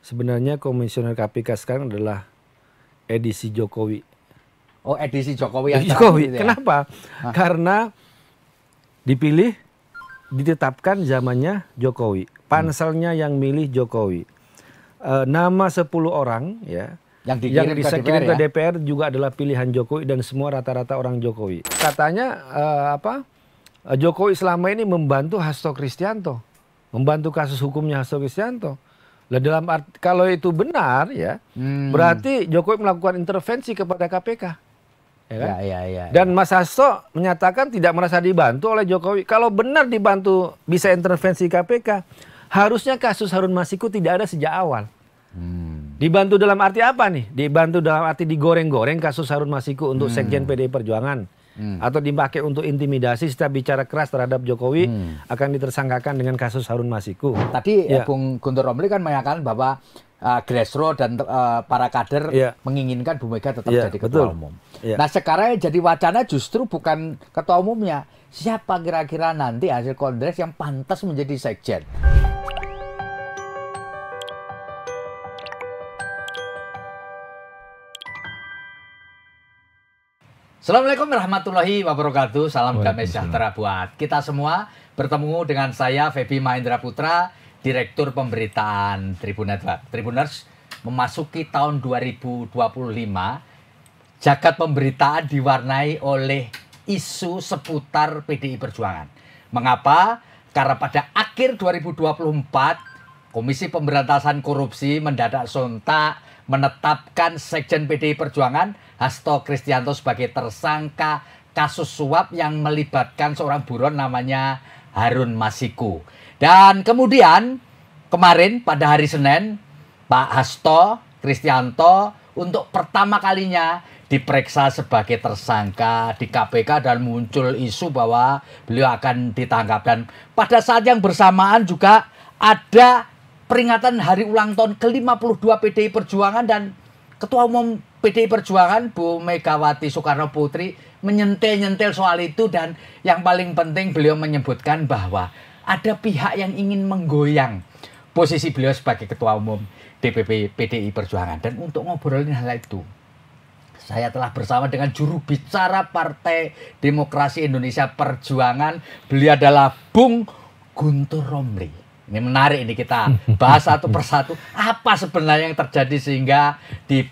sebenarnya komisioner KPK sekarang adalah edisi Jokowi. Oh, edisi Jokowi yang Jokowi. gitu ya? Kenapa? Karena dipilih, ditetapkan zamannya Jokowi. Panselnya yang milih Jokowi. Nama 10 orang ya yang yang dikirim ke DPR juga adalah pilihan Jokowi dan semua rata-rata orang Jokowi. Katanya Jokowi selama ini membantu Hasto Kristianto, membantu kasus hukumnya Hasto Kristianto. Lah dalam arti, kalau itu benar ya, berarti Jokowi melakukan intervensi kepada KPK. Ya kan? Dan Mas Hasto menyatakan tidak merasa dibantu oleh Jokowi. Kalau benar dibantu bisa intervensi KPK, harusnya kasus Harun Masiku tidak ada sejak awal. Dibantu dalam arti apa nih? Dibantu dalam arti digoreng-goreng kasus Harun Masiku untuk Sekjen PDI Perjuangan. Atau dipakai untuk intimidasi setiap bicara keras terhadap Jokowi akan ditersangkakan dengan kasus Harun Masiku. Tadi Bung Guntur Romli kan mengatakan bahwa grassroots dan para kader menginginkan Bu Mega tetap jadi ketua umum. Nah sekarang jadi wacana justru bukan ketua umumnya. Siapa kira-kira nanti hasil kongres yang pantas menjadi sekjen? Assalamualaikum warahmatullahi wabarakatuh. Salam damai sejahtera buat kita semua. Bertemu dengan saya Feby Mahendra Putra, Direktur Pemberitaan Tribun Network. Tribuners, memasuki tahun 2025, jagat pemberitaan diwarnai oleh isu seputar PDI Perjuangan. Mengapa? Karena pada akhir 2024, Komisi Pemberantasan Korupsi mendadak sontak menetapkan Sekjen PDI Perjuangan Hasto Kristianto sebagai tersangka kasus suap yang melibatkan seorang buron namanya Harun Masiku. Dan kemudian kemarin pada hari Senin, Pak Hasto Kristianto untuk pertama kalinya diperiksa sebagai tersangka di KPK dan muncul isu bahwa beliau akan ditangkap. Dan pada saat yang bersamaan juga ada peringatan hari ulang tahun ke-52 PDI Perjuangan dan Ketua Umum PDI Perjuangan Bu Megawati Soekarno Putri menyentil-nyentil soal itu, dan yang paling penting beliau menyebutkan bahwa ada pihak yang ingin menggoyang posisi beliau sebagai Ketua Umum DPP PDI Perjuangan. Dan untuk ngobrolin hal itu, saya telah bersama dengan juru bicara Partai Demokrasi Indonesia Perjuangan. Beliau adalah Bung Guntur Romli. Ini menarik, ini kita bahas satu persatu apa sebenarnya yang terjadi sehingga di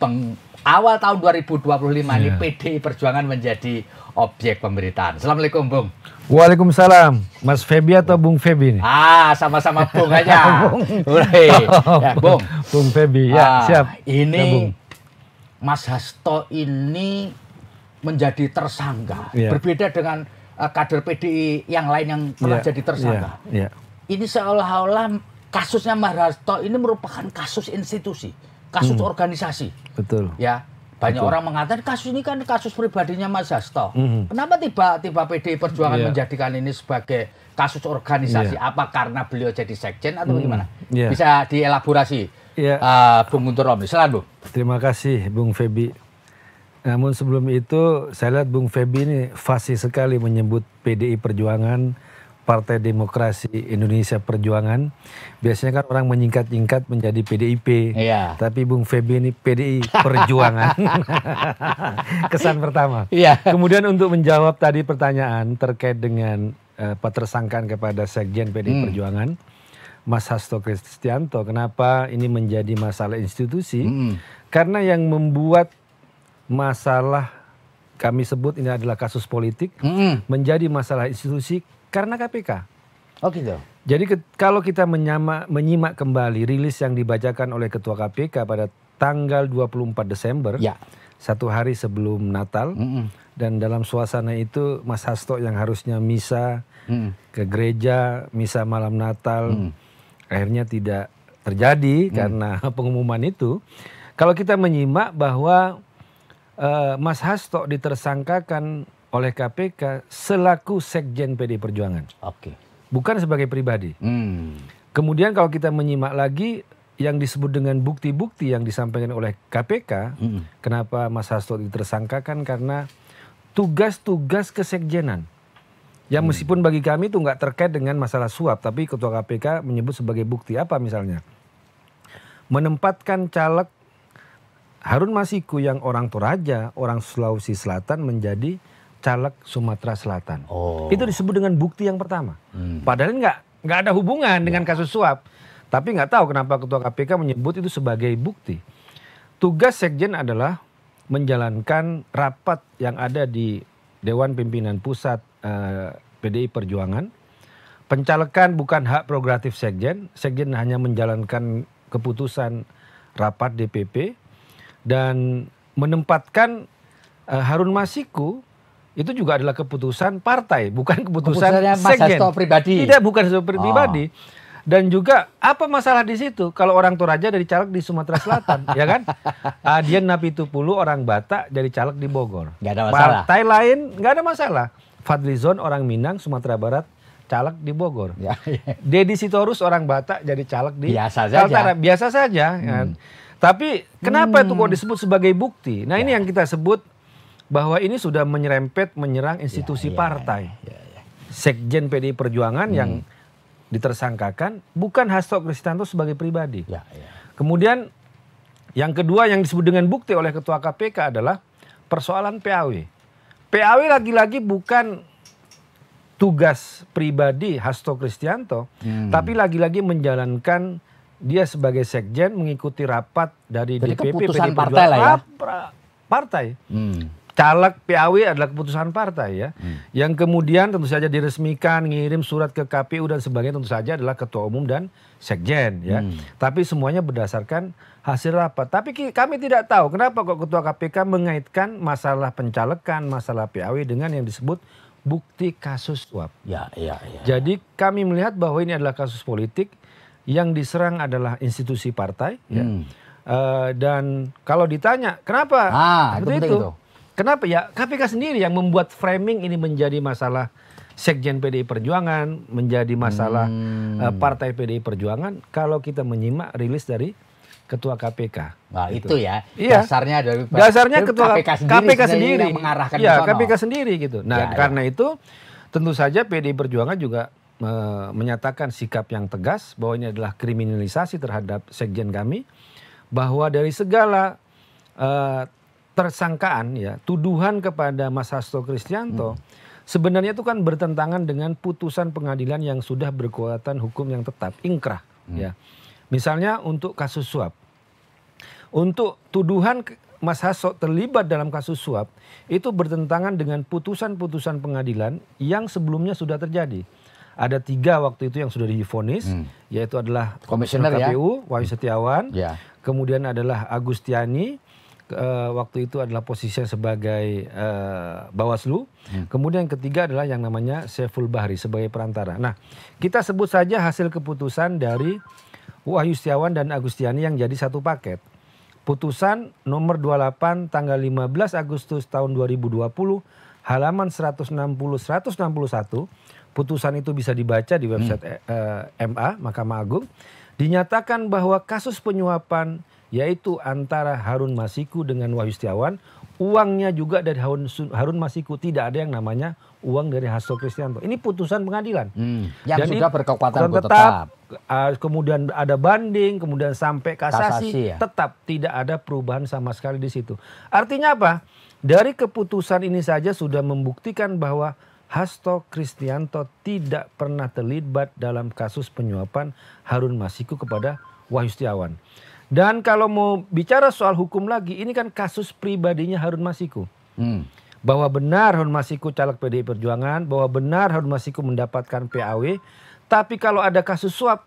awal tahun 2025 ini PDI Perjuangan menjadi objek pemberitaan. Assalamualaikum Bung. Waalaikumsalam. Mas Feby atau Bung Feby nih? Sama-sama Bung aja. Bung. Bung Feby, ya siap. Ini ya, Bung. Mas Hasto ini menjadi tersangka. Berbeda dengan kader PDI yang lain yang telah jadi tersangka. Ini seolah-olah kasusnya Mas Hasto ini merupakan kasus institusi, kasus organisasi. Betul. Ya, banyak orang mengatakan kasus ini kan kasus pribadinya Mas Hasto. Kenapa tiba-tiba PDI Perjuangan menjadikan ini sebagai kasus organisasi? Apa karena beliau jadi sekjen atau bagaimana? Bisa dielaborasi, Bung Guntur Romli. Silakan, Bung. Terima kasih, Bung Feby. Namun sebelum itu, saya lihat Bung Feby ini fasih sekali menyebut PDI Perjuangan, Partai Demokrasi Indonesia Perjuangan. Biasanya kan orang menyingkat-nyingkat menjadi PDIP. Tapi Bung Feby ini PDI Perjuangan. Kesan pertama. Kemudian untuk menjawab tadi pertanyaan terkait dengan petersangkaan kepada Sekjen PDI Perjuangan, Mas Hasto Kristianto, kenapa ini menjadi masalah institusi? Karena yang membuat masalah, kami sebut ini adalah kasus politik, menjadi masalah institusi karena KPK. Oh gitu. Jadi kalau kita menyimak kembali rilis yang dibacakan oleh Ketua KPK pada tanggal 24 Desember, satu hari sebelum Natal, dan dalam suasana itu Mas Hasto yang harusnya misa ke gereja, misa malam Natal, akhirnya tidak terjadi karena pengumuman itu. Kalau kita menyimak bahwa Mas Hasto ditersangkakan oleh KPK selaku Sekjen PDI Perjuangan. Bukan sebagai pribadi. Kemudian kalau kita menyimak lagi yang disebut dengan bukti-bukti yang disampaikan oleh KPK, kenapa Mas Hasto ditersangkakan? Karena tugas-tugas kesekjenan. Yang meskipun bagi kami itu nggak terkait dengan masalah suap, tapi Ketua KPK menyebut sebagai bukti. Apa misalnya? menempatkan caleg Harun Masiku yang orang Toraja, orang Sulawesi Selatan menjadi caleg Sumatera Selatan. Itu disebut dengan bukti yang pertama. Padahal nggak ada hubungan dengan kasus suap. Tapi nggak tahu kenapa Ketua KPK menyebut itu sebagai bukti. Tugas Sekjen adalah menjalankan rapat yang ada di Dewan Pimpinan Pusat PDI Perjuangan. Pencalekan bukan hak prerogatif Sekjen. Sekjen hanya menjalankan keputusan rapat DPP. Dan menempatkan Harun Masiku itu juga adalah keputusan partai, bukan keputusan Sekjen. Pribadi. Tidak, bukan pribadi. Dan juga apa masalah di situ? Kalau orang Toraja dari caleg di Sumatera Selatan, ya kan? Adian Napitupulu orang Batak jadi caleg di Bogor. Nggak ada masalah. Partai lain nggak ada masalah. Fadlizon orang Minang, Sumatera Barat, caleg di Bogor. Deddy Sitorus orang Batak jadi caleg di Kaltara. Biasa saja. Kan? Tapi kenapa itu kok disebut sebagai bukti? Nah ini yang kita sebut bahwa ini sudah menyerempet, menyerang institusi partai. Sekjen PDI Perjuangan yang ditersangkakan bukan Hasto Kristianto sebagai pribadi. Kemudian yang kedua yang disebut dengan bukti oleh Ketua KPK adalah persoalan PAW. PAW lagi-lagi bukan tugas pribadi Hasto Kristianto, tapi lagi-lagi menjalankan dia sebagai sekjen mengikuti rapat dari DPP keputusan partai lah ya. Partai. Caleg PAW adalah keputusan partai ya. Yang kemudian tentu saja diresmikan, ngirim surat ke KPU dan sebagainya tentu saja adalah ketua umum dan sekjen ya. Tapi semuanya berdasarkan hasil rapat. Tapi kami tidak tahu kenapa kok Ketua KPK mengaitkan masalah pencalekan, masalah PAW dengan yang disebut bukti kasus suap. Jadi kami melihat bahwa ini adalah kasus politik. Yang diserang adalah institusi partai, dan kalau ditanya kenapa seperti itu, kenapa ya KPK sendiri yang membuat framing ini menjadi masalah Sekjen PDI Perjuangan, menjadi masalah partai PDI Perjuangan. Kalau kita menyimak rilis dari Ketua KPK, nah itu ya dasarnya Ketua KPK sendiri yang mengarahkan KPK sendiri gitu. Nah karena itu tentu saja PDI Perjuangan juga menyatakan sikap yang tegas bahwa ini adalah kriminalisasi terhadap sekjen kami, bahwa dari segala tersangkaan ya tuduhan kepada Mas Hasto Kristianto sebenarnya itu kan bertentangan dengan putusan pengadilan yang sudah berkekuatan hukum yang tetap inkrah ya. Misalnya untuk kasus suap, untuk tuduhan Mas Hasto terlibat dalam kasus suap itu bertentangan dengan putusan-putusan pengadilan yang sebelumnya sudah terjadi. Ada 3 waktu itu yang sudah divonis, yaitu adalah Komisioner KPU, Wahyu Setiawan, kemudian adalah Agustiani, waktu itu adalah posisinya sebagai Bawaslu, kemudian yang ketiga adalah yang namanya Saiful Bahri sebagai perantara. Nah, kita sebut saja hasil keputusan dari Wahyu Setiawan dan Agustiani yang jadi satu paket. Putusan nomor 28 tanggal 15 Agustus tahun 2020, halaman 160-161, putusan itu bisa dibaca di website MA, Mahkamah Agung. Dinyatakan bahwa kasus penyuapan yaitu antara Harun Masiku dengan Wahyu Setiawan, uangnya juga dari Harun Masiku, tidak ada yang namanya uang dari Hasto Kristianto. Ini putusan pengadilan. Yang sudah berkekuatan tetap. Kemudian ada banding, kemudian sampai kasasi tetap tidak ada perubahan sama sekali di situ. Artinya apa? Dari keputusan ini saja sudah membuktikan bahwa Hasto Kristianto tidak pernah terlibat dalam kasus penyuapan Harun Masiku kepada Wahyu Setiawan. Dan kalau mau bicara soal hukum lagi, ini kan kasus pribadinya Harun Masiku. Bahwa benar Harun Masiku caleg PDI Perjuangan, bahwa benar Harun Masiku mendapatkan PAW. Tapi kalau ada kasus suap,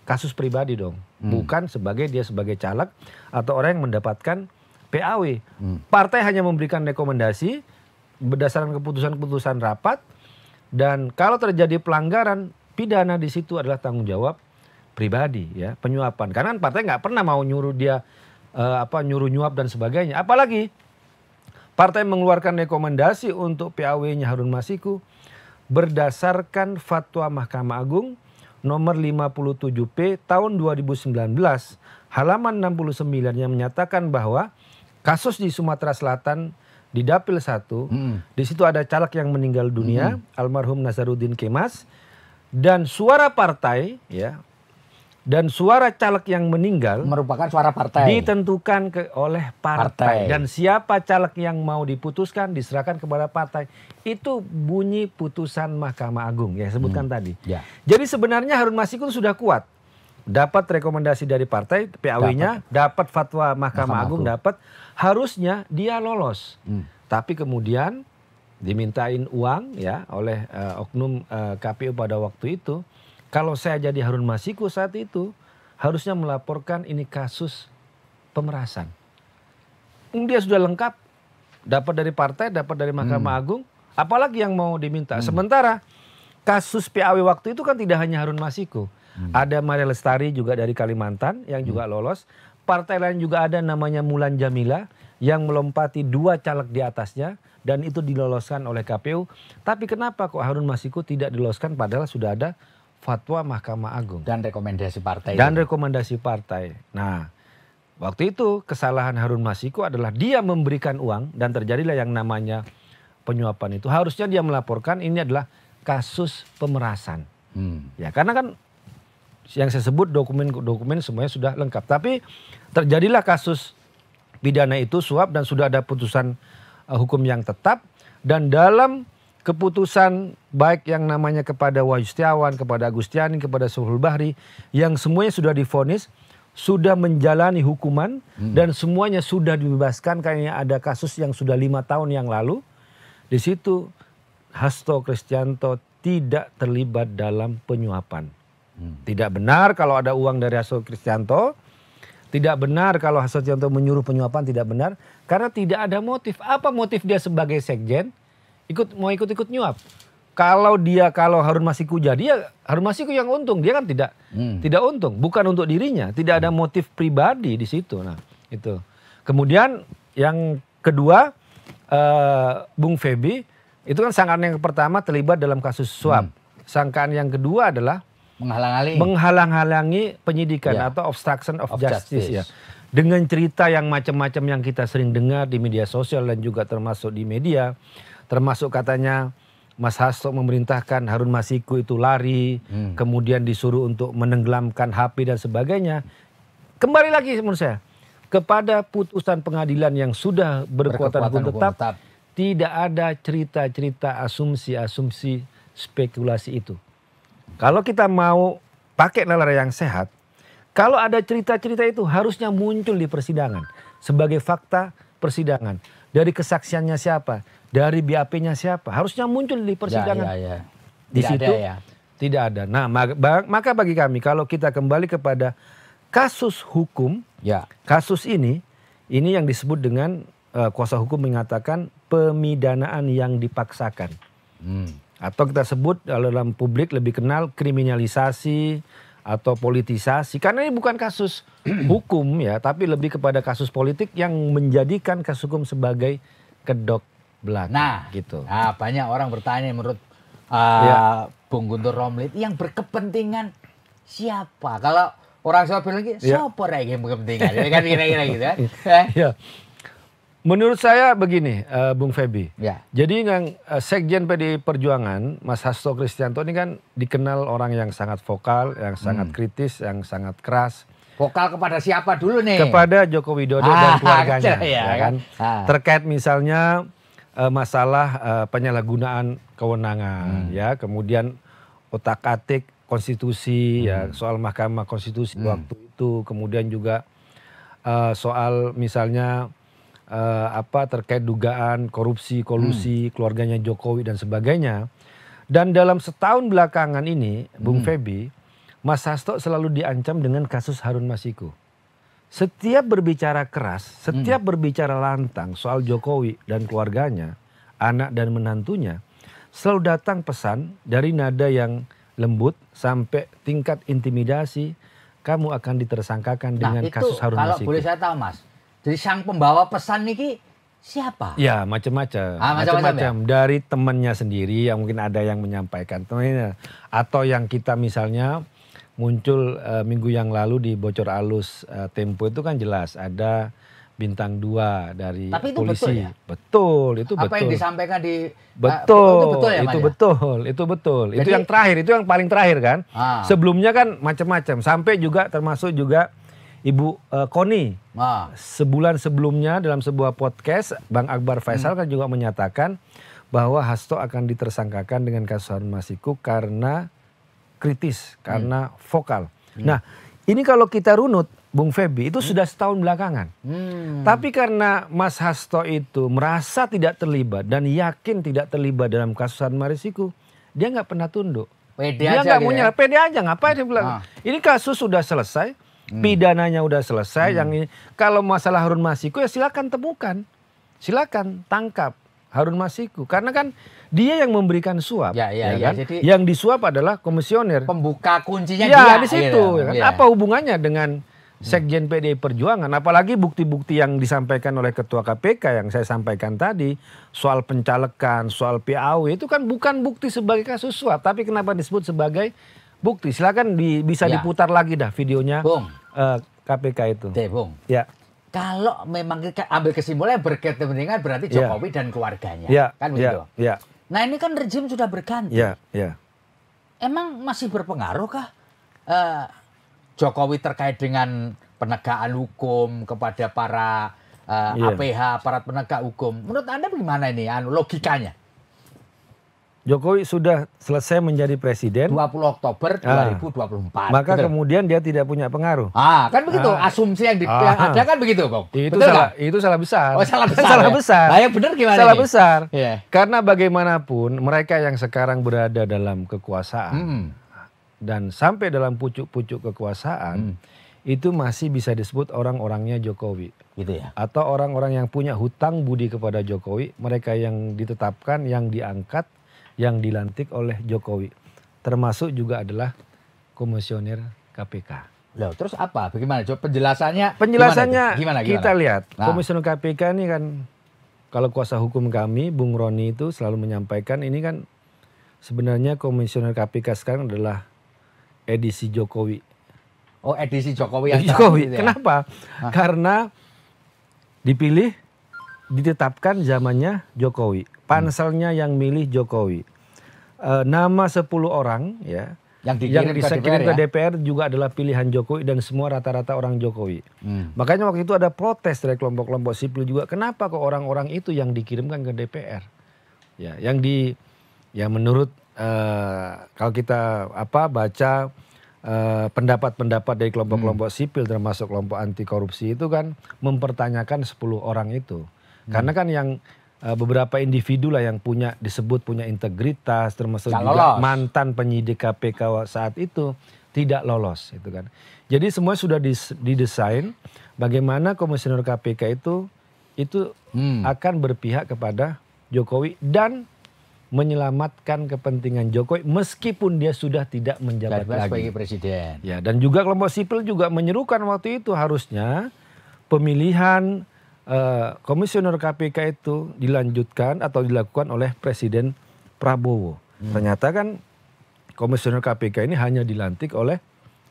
kasus pribadi dong. Bukan dia sebagai caleg atau orang yang mendapatkan PAW. Partai hanya memberikan rekomendasi berdasarkan keputusan-keputusan rapat, dan kalau terjadi pelanggaran pidana di situ adalah tanggung jawab pribadi ya, penyuapan. Karena partai nggak pernah mau nyuruh dia nyuruh nyuap dan sebagainya. Apalagi partai mengeluarkan rekomendasi untuk PAW-nya Harun Masiku berdasarkan fatwa Mahkamah Agung nomor 57P tahun 2019 halaman 69 yang menyatakan bahwa kasus di Sumatera Selatan di Dapil 1, di situ ada caleg yang meninggal dunia, almarhum Nazaruddin Kemas, dan suara partai ya Dan suara caleg yang meninggal merupakan suara partai. Ditentukan oleh partai. Dan siapa caleg yang mau diputuskan diserahkan kepada partai. Itu bunyi putusan Mahkamah Agung ya sebutkan tadi. Ya. Jadi sebenarnya Harun Masiku sudah kuat. Dapat rekomendasi dari partai, PAW-nya, dapat fatwa Mahkamah Agung, dapat. Harusnya dia lolos. Tapi kemudian dimintain uang ya oleh oknum KPU pada waktu itu. Kalau saya jadi Harun Masiku saat itu, harusnya melaporkan ini kasus pemerasan. Dia sudah lengkap, dapat dari partai, dapat dari Mahkamah Agung, apalagi yang mau diminta. Sementara kasus PAW waktu itu kan tidak hanya Harun Masiku. Ada Maria Lestari juga dari Kalimantan yang juga lolos. Partai lain juga ada namanya Mulan Jamila yang melompati 2 caleg di atasnya. Dan itu diloloskan oleh KPU. Tapi kenapa kok Harun Masiku tidak diloloskan padahal sudah ada fatwa Mahkamah Agung. Dan rekomendasi partai. Rekomendasi partai. Nah, waktu itu kesalahan Harun Masiku adalah dia memberikan uang dan terjadilah yang namanya penyuapan itu. Harusnya dia melaporkan ini adalah kasus pemerasan. Ya, karena kan yang saya sebut dokumen semuanya sudah lengkap. Tapi terjadilah kasus pidana itu suap dan sudah ada putusan hukum yang tetap. Dan dalam keputusan baik yang namanya kepada Wahyu Setiawan, kepada Agustiani, kepada Sohul Bahri yang semuanya sudah divonis, sudah menjalani hukuman dan semuanya sudah dibebaskan. Kayaknya ada kasus yang sudah 5 tahun yang lalu. Di situ Hasto Kristianto tidak terlibat dalam penyuapan. Tidak benar kalau ada uang dari Hasto Kristianto. Tidak benar kalau Hasto Kristianto menyuruh penyuapan, tidak benar. Karena tidak ada motif. Apa motif dia sebagai sekjen? Mau ikut nyuap. Kalau Harun Masiku jadi ya Harun Masiku yang untung, dia kan tidak untung, bukan untuk dirinya, tidak ada motif pribadi di situ. Nah, itu. Kemudian yang kedua Bung Feby itu kan sangkaan yang pertama terlibat dalam kasus suap. Sangkaan yang kedua adalah menghalang-halangi penyidikan atau obstruction of justice ya. Dengan cerita yang macam-macam yang kita sering dengar di media sosial dan juga termasuk di media. Termasuk katanya Mas Hasto memerintahkan Harun Masiku itu lari, kemudian disuruh untuk menenggelamkan HP dan sebagainya. Kembali lagi menurut saya kepada putusan pengadilan yang sudah berkekuatan hukum tetap, tidak ada cerita-cerita asumsi-asumsi spekulasi itu. Kalau kita mau pakai nalar yang sehat, kalau ada cerita-cerita itu harusnya muncul di persidangan sebagai fakta persidangan. Dari kesaksiannya siapa? Dari BAP-nya siapa? Harusnya muncul di persidangan. Di situ tidak ada. Nah, maka bagi kami kalau kita kembali kepada kasus hukum, kasus ini yang disebut dengan kuasa hukum mengatakan pemidanaan yang dipaksakan. Atau kita sebut dalam publik lebih kenal kriminalisasi atau politisasi. Karena ini bukan kasus hukum ya, tapi lebih kepada kasus politik yang menjadikan kasus hukum sebagai kedok belakang. Nah, gitu. Nah, banyak orang bertanya menurut Bung Guntur Romli yang berkepentingan siapa? Kalau orang Jawa bilang lagi, siapa yang berkepentingan? Kan kira-kira gitu kan. Ya. Menurut saya begini, Bung Feby. Jadi yang Sekjen PDI Perjuangan, Mas Hasto Kristianto ini kan dikenal orang yang sangat vokal, yang sangat kritis, yang sangat keras. Vokal kepada siapa dulu nih? Kepada Joko Widodo dan keluarganya. Kan? Terkait misalnya masalah penyalahgunaan kewenangan, ya, kemudian otak-atik konstitusi, ya, soal Mahkamah Konstitusi waktu itu, kemudian juga soal misalnya terkait dugaan korupsi, kolusi keluarganya Jokowi dan sebagainya. Dan dalam setahun belakangan ini, Bung Feby, Mas Hasto selalu diancam dengan kasus Harun Masiku. Setiap berbicara keras, setiap berbicara lantang soal Jokowi dan keluarganya, anak dan menantunya, selalu datang pesan dari nada yang lembut sampai tingkat intimidasi, kamu akan ditersangkakan dengan kasus Harun Masiku. Kalau boleh saya tahu, Mas, jadi sang pembawa pesan ini siapa? Ya, macam-macam. Macam-macam. Dari temannya sendiri yang mungkin ada yang menyampaikan temannya, atau yang kita misalnya muncul minggu yang lalu di Bocor Alus Tempo itu kan jelas ada bintang 2 dari Tapi itu polisi. betul ya? Betul, itu Apa betul. yang disampaikan di betul, itu betul ya, Mas? itu betul, itu betul. Jadi, itu yang terakhir, itu yang paling terakhir kan. Sebelumnya kan macam-macam, sampai juga termasuk juga Ibu Koni. Sebulan sebelumnya dalam sebuah podcast Bang Akbar Faisal kan juga menyatakan bahwa Hasto akan ditersangkakan dengan kasus Harun Masiku karena kritis, karena vokal. Nah, ini kalau kita runut Bung Feby itu sudah setahun belakangan. Tapi karena Mas Hasto itu merasa tidak terlibat dan yakin tidak terlibat dalam kasus Harun Masiku, dia nggak pernah tunduk. Dia nggak mau nyerah, pede aja, ngapain dia bilang. Ini kasus sudah selesai, pidananya udah selesai. Yang ini, kalau masalah Harun Masiku ya silakan temukan, silakan tangkap Harun Masiku, karena kan dia yang memberikan suap. Kan? Jadi yang disuap adalah komisioner. Pembuka kuncinya dia di situ. Gitu. Kan? Apa hubungannya dengan Sekjen PDI Perjuangan, apalagi bukti-bukti yang disampaikan oleh Ketua KPK yang saya sampaikan tadi soal pencalekan, soal PAW itu kan bukan bukti sebagai kasus suap, tapi kenapa disebut sebagai bukti? Silakan bisa diputar lagi dah videonya KPK itu. Bung. Ya. Kalau memang kita ambil kesimpulan berkepentingan berarti Jokowi dan keluarganya, kan begitu. Nah ini kan rezim sudah berganti. Emang masih berpengaruhkah Jokowi terkait dengan penegakan hukum kepada para APH, aparat penegak hukum? Menurut Anda bagaimana ini logikanya? Jokowi sudah selesai menjadi presiden 20 Oktober 2024. Maka betul. Kemudian dia tidak punya pengaruh. Kan begitu. Asumsi yang ada kan begitu, Bang. Itu salah besar. Oh, salah besar. Salah besar. Nah, yang benar gimana Salah ini? besar. Karena bagaimanapun mereka yang sekarang berada dalam kekuasaan dan sampai dalam pucuk-pucuk kekuasaan itu masih bisa disebut orang-orangnya Jokowi. Gitu ya. Atau orang-orang yang punya hutang budi kepada Jokowi, mereka yang ditetapkan, yang diangkat, yang dilantik oleh Jokowi, termasuk juga adalah komisioner KPK. Loh, terus apa? Bagaimana? Coba penjelasannya. Gimana? Kita lihat komisioner KPK ini kan, kalau kuasa hukum kami, Bung Roni itu selalu menyampaikan ini kan sebenarnya komisioner KPK sekarang adalah edisi Jokowi. Oh, edisi Jokowi yang Jokowi. Gitu ya? Kenapa? Karena dipilih, ditetapkan zamannya Jokowi. Panselnya yang milih Jokowi. Nama 10 orang ya yang dikirim ke DPR juga adalah pilihan Jokowi dan semua rata-rata orang Jokowi. Makanya waktu itu ada protes dari kelompok-kelompok sipil juga. Kenapa kok orang-orang itu yang dikirimkan ke DPR? Ya, yang menurut kalau kita baca pendapat-pendapat dari kelompok-kelompok sipil termasuk kelompok anti korupsi itu kan mempertanyakan 10 orang itu. Karena kan yang beberapa individu lah yang disebut punya integritas, termasuk juga mantan penyidik KPK saat itu tidak lolos, itu kan. Jadi semua sudah didesain bagaimana komisioner KPK itu akan berpihak kepada Jokowi dan menyelamatkan kepentingan Jokowi meskipun dia sudah tidak menjabat lagi sebagai presiden. Ya, dan juga kelompok sipil juga menyerukan waktu itu harusnya pemilihan komisioner KPK itu dilanjutkan atau dilakukan oleh Presiden Prabowo. Ternyata kan komisioner KPK ini hanya dilantik oleh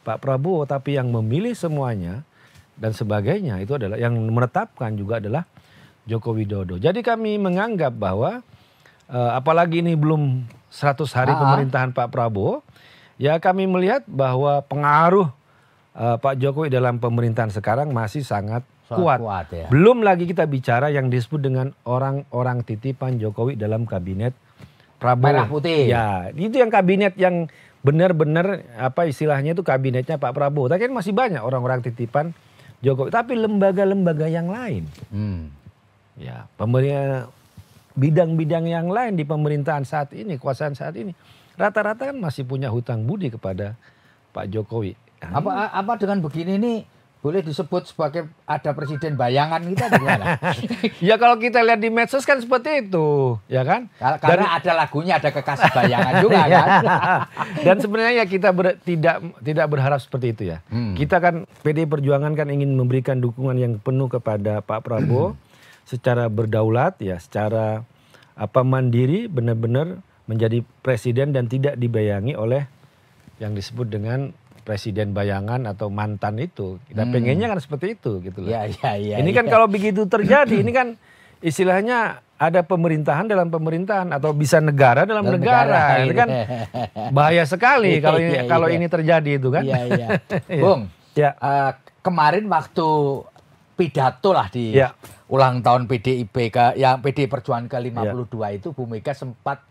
Pak Prabowo, tapi yang memilih semuanya dan sebagainya itu adalah yang menetapkan juga adalah Joko Widodo. Jadi kami menganggap bahwa apalagi ini belum 100 hari pemerintahan Pak Prabowo, ya kami melihat bahwa pengaruh Pak Jokowi dalam pemerintahan sekarang masih sangat kuat ya. Belum lagi kita bicara yang disebut dengan orang-orang titipan Jokowi dalam kabinet Prabowo. Merah putih. Ya, itu yang kabinet yang benar-benar istilahnya itu kabinetnya Pak Prabowo. Tapi kan masih banyak orang-orang titipan Jokowi. Tapi lembaga-lembaga yang lain, ya bidang-bidang yang lain di pemerintahan saat ini, kekuasaan saat ini, rata-rata kan masih punya hutang budi kepada Pak Jokowi. Apa dengan begini nih? Boleh disebut sebagai ada presiden bayangan kita gimana? Ya kalau kita lihat di medsos kan seperti itu, ya kan? Karena ada lagunya, ada kekasih bayangan juga kan. Dan sebenarnya ya kita tidak berharap seperti itu ya. Kita kan PDI Perjuangan kan ingin memberikan dukungan yang penuh kepada Pak Prabowo secara berdaulat ya, secara mandiri, benar-benar menjadi presiden dan tidak dibayangi oleh yang disebut dengan presiden bayangan atau mantan itu. Kita pengennya kan seperti itu gitu loh. Iya. Ini kan kalau begitu terjadi, ini kan istilahnya ada pemerintahan dalam pemerintahan atau bisa negara dalam negara. Ini kan bahaya sekali kalau ini terjadi itu kan. Iya. Bung, kemarin waktu pidato lah di ulang tahun PDIP yang PD Perjuangan ke-52 itu Bu Mega sempat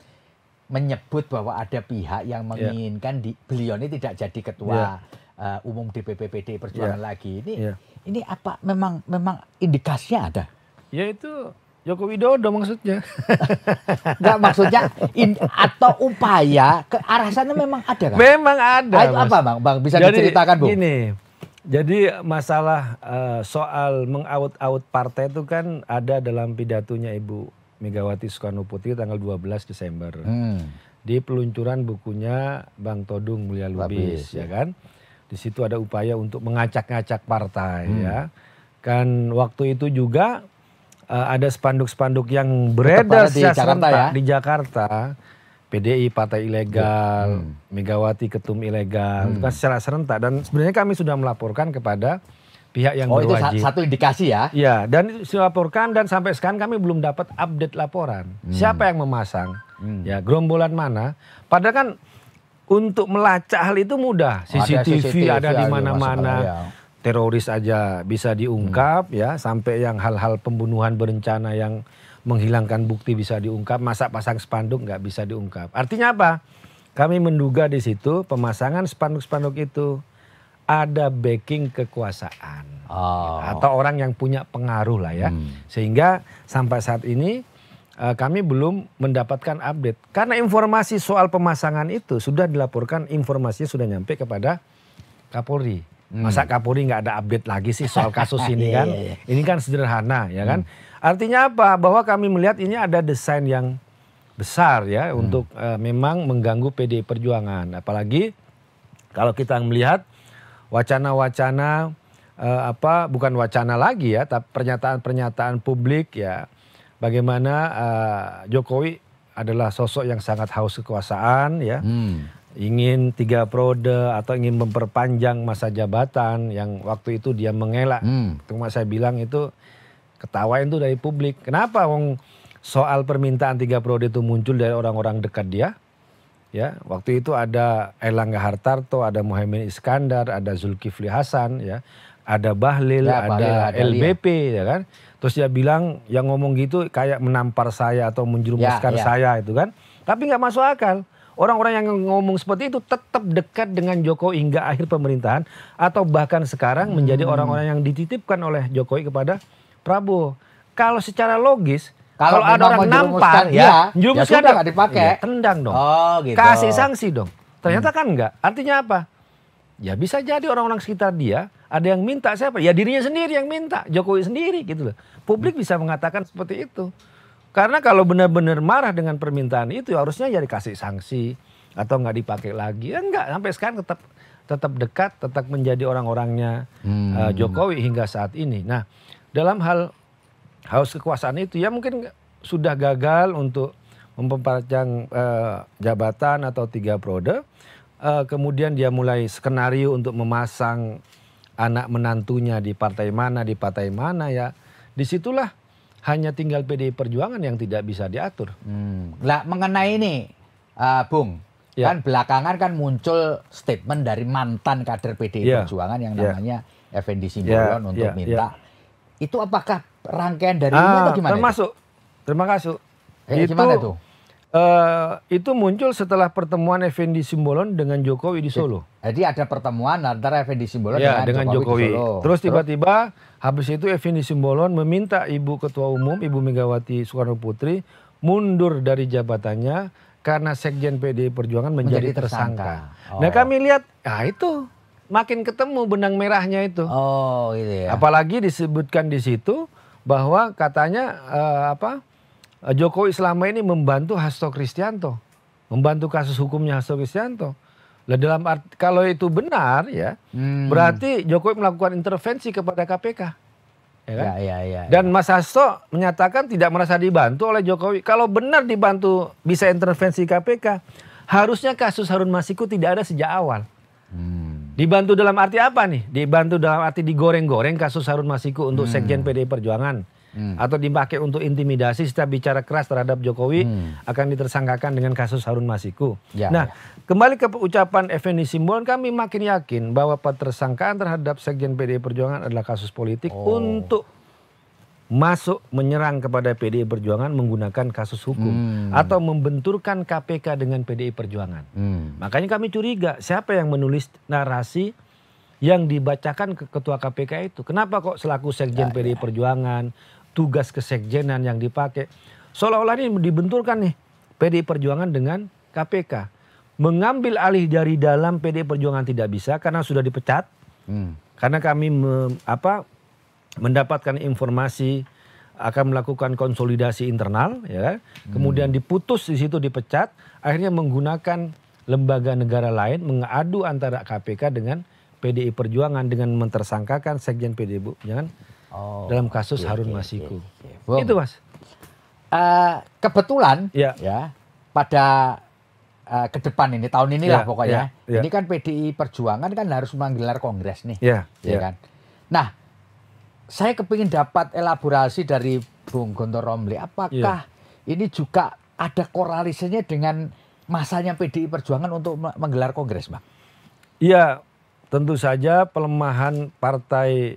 menyebut bahwa ada pihak yang menginginkan beliau ini tidak jadi ketua umum DPP PD Perjuangan lagi. Ini apa memang indikasinya ada? Ya itu Joko Widodo maksudnya. Enggak maksudnya atau upaya ke arah sana memang ada kan? Memang ada. Itu apa Bang? Bisa diceritakan Bu? Gini. Jadi masalah soal mengaut-aut partai itu kan ada dalam pidatonya Ibu Megawati Soekarno Putri tanggal 12 Desember. Di peluncuran bukunya Bang Todung Mulya Lubis, ya kan. Di situ ada upaya untuk mengacak-ngacak partai ya. Kan waktu itu juga ada spanduk-spanduk yang beredar di Jakarta. PDI partai ilegal, Megawati ketum ilegal, itu kan secara serentak. Dan sebenarnya kami sudah melaporkan kepada pihak yang berwajib. Itu satu indikasi ya? Ya, dan dilaporkan dan sampai sekarang kami belum dapat update laporan. Siapa yang memasang? Ya, gerombolan mana? Padahal kan untuk melacak hal itu mudah. CCTV ada di mana-mana. Teroris aja bisa diungkap ya, sampai yang hal-hal pembunuhan berencana yang menghilangkan bukti bisa diungkap, masa pasang spanduk nggak bisa diungkap. Artinya apa? Kami menduga di situ pemasangan spanduk-spanduk itu ada backing kekuasaan atau orang yang punya pengaruh lah ya, sehingga sampai saat ini kami belum mendapatkan update karena informasi soal pemasangan itu sudah dilaporkan, informasinya sudah nyampe kepada Kapolri. Masa Kapolri nggak ada update lagi sih soal kasus ini kan? Ini kan sederhana ya kan? Artinya apa? Bahwa kami melihat ini ada desain yang besar ya untuk memang mengganggu PDI Perjuangan. Apalagi kalau kita melihat wacana-wacana bukan wacana lagi ya, tapi pernyataan-pernyataan publik ya. Bagaimana Jokowi adalah sosok yang sangat haus kekuasaan ya. Ingin 3 periode atau ingin memperpanjang masa jabatan yang waktu itu dia mengelak. Cuma saya bilang itu ketawain tuh dari publik. Kenapa soal permintaan 3 periode itu muncul dari orang-orang dekat dia? Ya, waktu itu ada Erlangga Hartarto, ada Muhaimin Iskandar, ada Zulkifli Hasan ya, ada Bahlil, ada LBP ya kan. Terus dia bilang yang ngomong gitu kayak menampar saya atau menjerumuskan saya itu kan. Tapi nggak masuk akal. Orang-orang yang ngomong seperti itu tetap dekat dengan Jokowi hingga akhir pemerintahan atau bahkan sekarang menjadi orang-orang yang dititipkan oleh Jokowi kepada Prabowo. Kalau secara logis, kalau ada orang nampar jerumuskan nggak dipakai, tendang dong, gitu. Kasih sanksi dong. Ternyata kan enggak. Artinya apa? Ya bisa jadi orang-orang sekitar dia ada yang minta siapa? Ya dirinya sendiri yang minta, Jokowi sendiri gitu loh. Publik bisa mengatakan seperti itu. Karena kalau benar-benar marah dengan permintaan itu harusnya ya dikasih sanksi atau nggak dipakai lagi. Ya enggak, sampai sekarang tetap dekat, tetap menjadi orang-orangnya Jokowi hingga saat ini. Nah, dalam hal haus kekuasaan itu ya mungkin sudah gagal untuk memperpanjang jabatan atau 3 periode. Kemudian dia mulai skenario untuk memasang anak menantunya di partai mana ya. Disitulah hanya tinggal PDI Perjuangan yang tidak bisa diatur. Nah, mengenai ini, Bung, kan belakangan kan muncul statement dari mantan kader PDI Perjuangan yang namanya Effendi Simbolon untuk minta. Itu apakah rangkaian dari ini atau gimana? Terima kasih. Gimana itu? Itu muncul setelah pertemuan Effendi Simbolon dengan Jokowi di Solo. Jadi ada pertemuan antara Effendi Simbolon dengan Jokowi di Solo. Terus tiba-tiba habis itu Effendi Simbolon meminta Ibu Ketua Umum, Ibu Megawati Soekarno Putri mundur dari jabatannya karena Sekjen PDI Perjuangan menjadi tersangka. Nah kami lihat, itu makin ketemu benang merahnya itu. Gitu ya. Apalagi disebutkan di situ bahwa katanya Jokowi selama ini membantu Hasto Kristianto, membantu kasus hukumnya Hasto Kristianto. Kalau itu benar ya, berarti Jokowi melakukan intervensi kepada KPK. Ya kan? Dan Mas Hasto menyatakan tidak merasa dibantu oleh Jokowi. Kalau benar dibantu bisa intervensi KPK, harusnya kasus Harun Masiku tidak ada sejak awal. Dibantu dalam arti apa nih? Dibantu dalam arti digoreng-goreng kasus Harun Masiku untuk Sekjen PDI Perjuangan. Atau dipakai untuk intimidasi setiap bicara keras terhadap Jokowi akan ditersangkakan dengan kasus Harun Masiku. Kembali ke ucapan Effendi Simbolon, kami makin yakin bahwa petersangkaan terhadap Sekjen PDI Perjuangan adalah kasus politik untuk masuk menyerang kepada PDI Perjuangan menggunakan kasus hukum atau membenturkan KPK dengan PDI Perjuangan. Makanya kami curiga siapa yang menulis narasi yang dibacakan ke ketua KPK itu. Kenapa kok selaku Sekjen PDI Perjuangan, tugas kesekjenan yang dipakai. Seolah-olah ini dibenturkan nih PDI Perjuangan dengan KPK. Mengambil alih dari dalam PDI Perjuangan tidak bisa karena sudah dipecat. Karena kami mendapatkan informasi akan melakukan konsolidasi internal, ya, kemudian diputus di situ dipecat, akhirnya menggunakan lembaga negara lain mengadu antara KPK dengan PDI Perjuangan dengan mentersangkakan Sekjen PDI Perjuangan dalam kasus Harun Masiku. Itu Mas. Kebetulan ya pada ke depan ini tahun inilah pokoknya. Ini kan PDI Perjuangan kan harus menggelar kongres nih, ya kan. Nah, saya kepingin dapat elaborasi dari Bung Gontor Romli. Apakah ini juga ada korelasinya dengan masanya PDI Perjuangan untuk menggelar kongres, Bang? Iya, tentu saja pelemahan Partai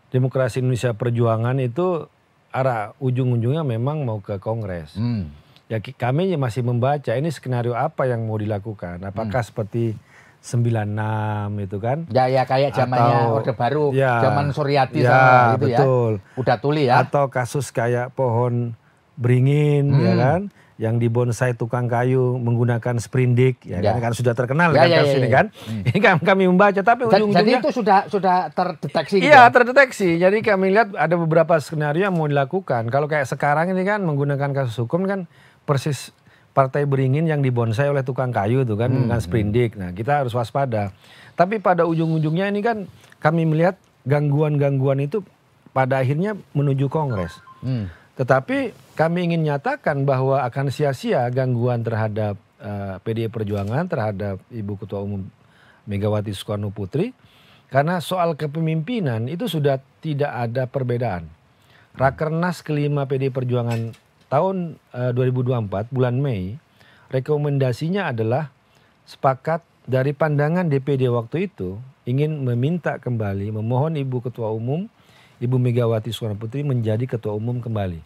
Demokrasi Indonesia Perjuangan itu arah ujung-ujungnya memang mau ke kongres. Ya kami masih membaca ini skenario apa yang mau dilakukan. Apakah seperti 96 itu kan? Ya kayak zamannya Orde Baru, zaman Suryati sama gitu betul. Udah tuli ya. Atau kasus kayak pohon beringin ya kan? Yang dibonsai tukang kayu menggunakan sprindik ya kan sudah terkenal kan kasus ini kan. Ini kami membaca tapi ujung-ujungnya itu sudah terdeteksi gitu. Iya, terdeteksi. Jadi kami lihat ada beberapa skenario yang mau dilakukan. Kalau kayak sekarang ini kan menggunakan kasus hukum kan persis Partai Beringin yang dibonsai oleh tukang kayu itu kan dengan sprindik. Nah, kita harus waspada. Tapi pada ujung-ujungnya ini kan kami melihat gangguan-gangguan itu pada akhirnya menuju kongres. Tetapi kami ingin nyatakan bahwa akan sia-sia gangguan terhadap PDI Perjuangan, terhadap Ibu Ketua Umum Megawati Soekarno Putri. Karena soal kepemimpinan itu sudah tidak ada perbedaan. Rakernas kelima PDI Perjuangan tahun 2024 bulan Mei, rekomendasinya adalah sepakat dari pandangan DPD waktu itu ingin meminta kembali, memohon Ibu Ketua Umum, Ibu Megawati Soekarno Putri menjadi Ketua Umum kembali.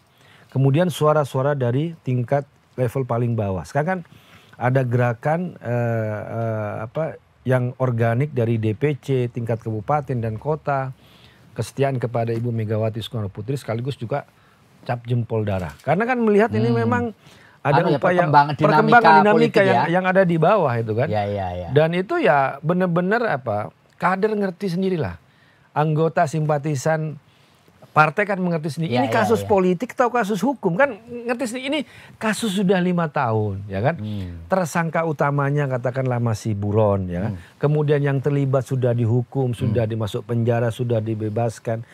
Kemudian suara-suara dari tingkat level paling bawah. Sekarang kan ada gerakan yang organik dari DPC, tingkat kabupaten dan kota, kesetiaan kepada Ibu Megawati Soekarno Putri sekaligus juga cap jempol darah. Karena kan melihat ini memang ada upaya perkembangan dinamika yang ada di bawah itu kan. Dan itu ya benar-benar kader ngerti sendirilah. Anggota simpatisan partai kan mengerti sendiri. Ini kasus politik atau kasus hukum kan ngerti sendiri. Ini kasus sudah 5 tahun ya kan. Tersangka utamanya katakanlah masih buron ya kan. Kemudian yang terlibat sudah dihukum, sudah dimasuk penjara, sudah dibebaskan.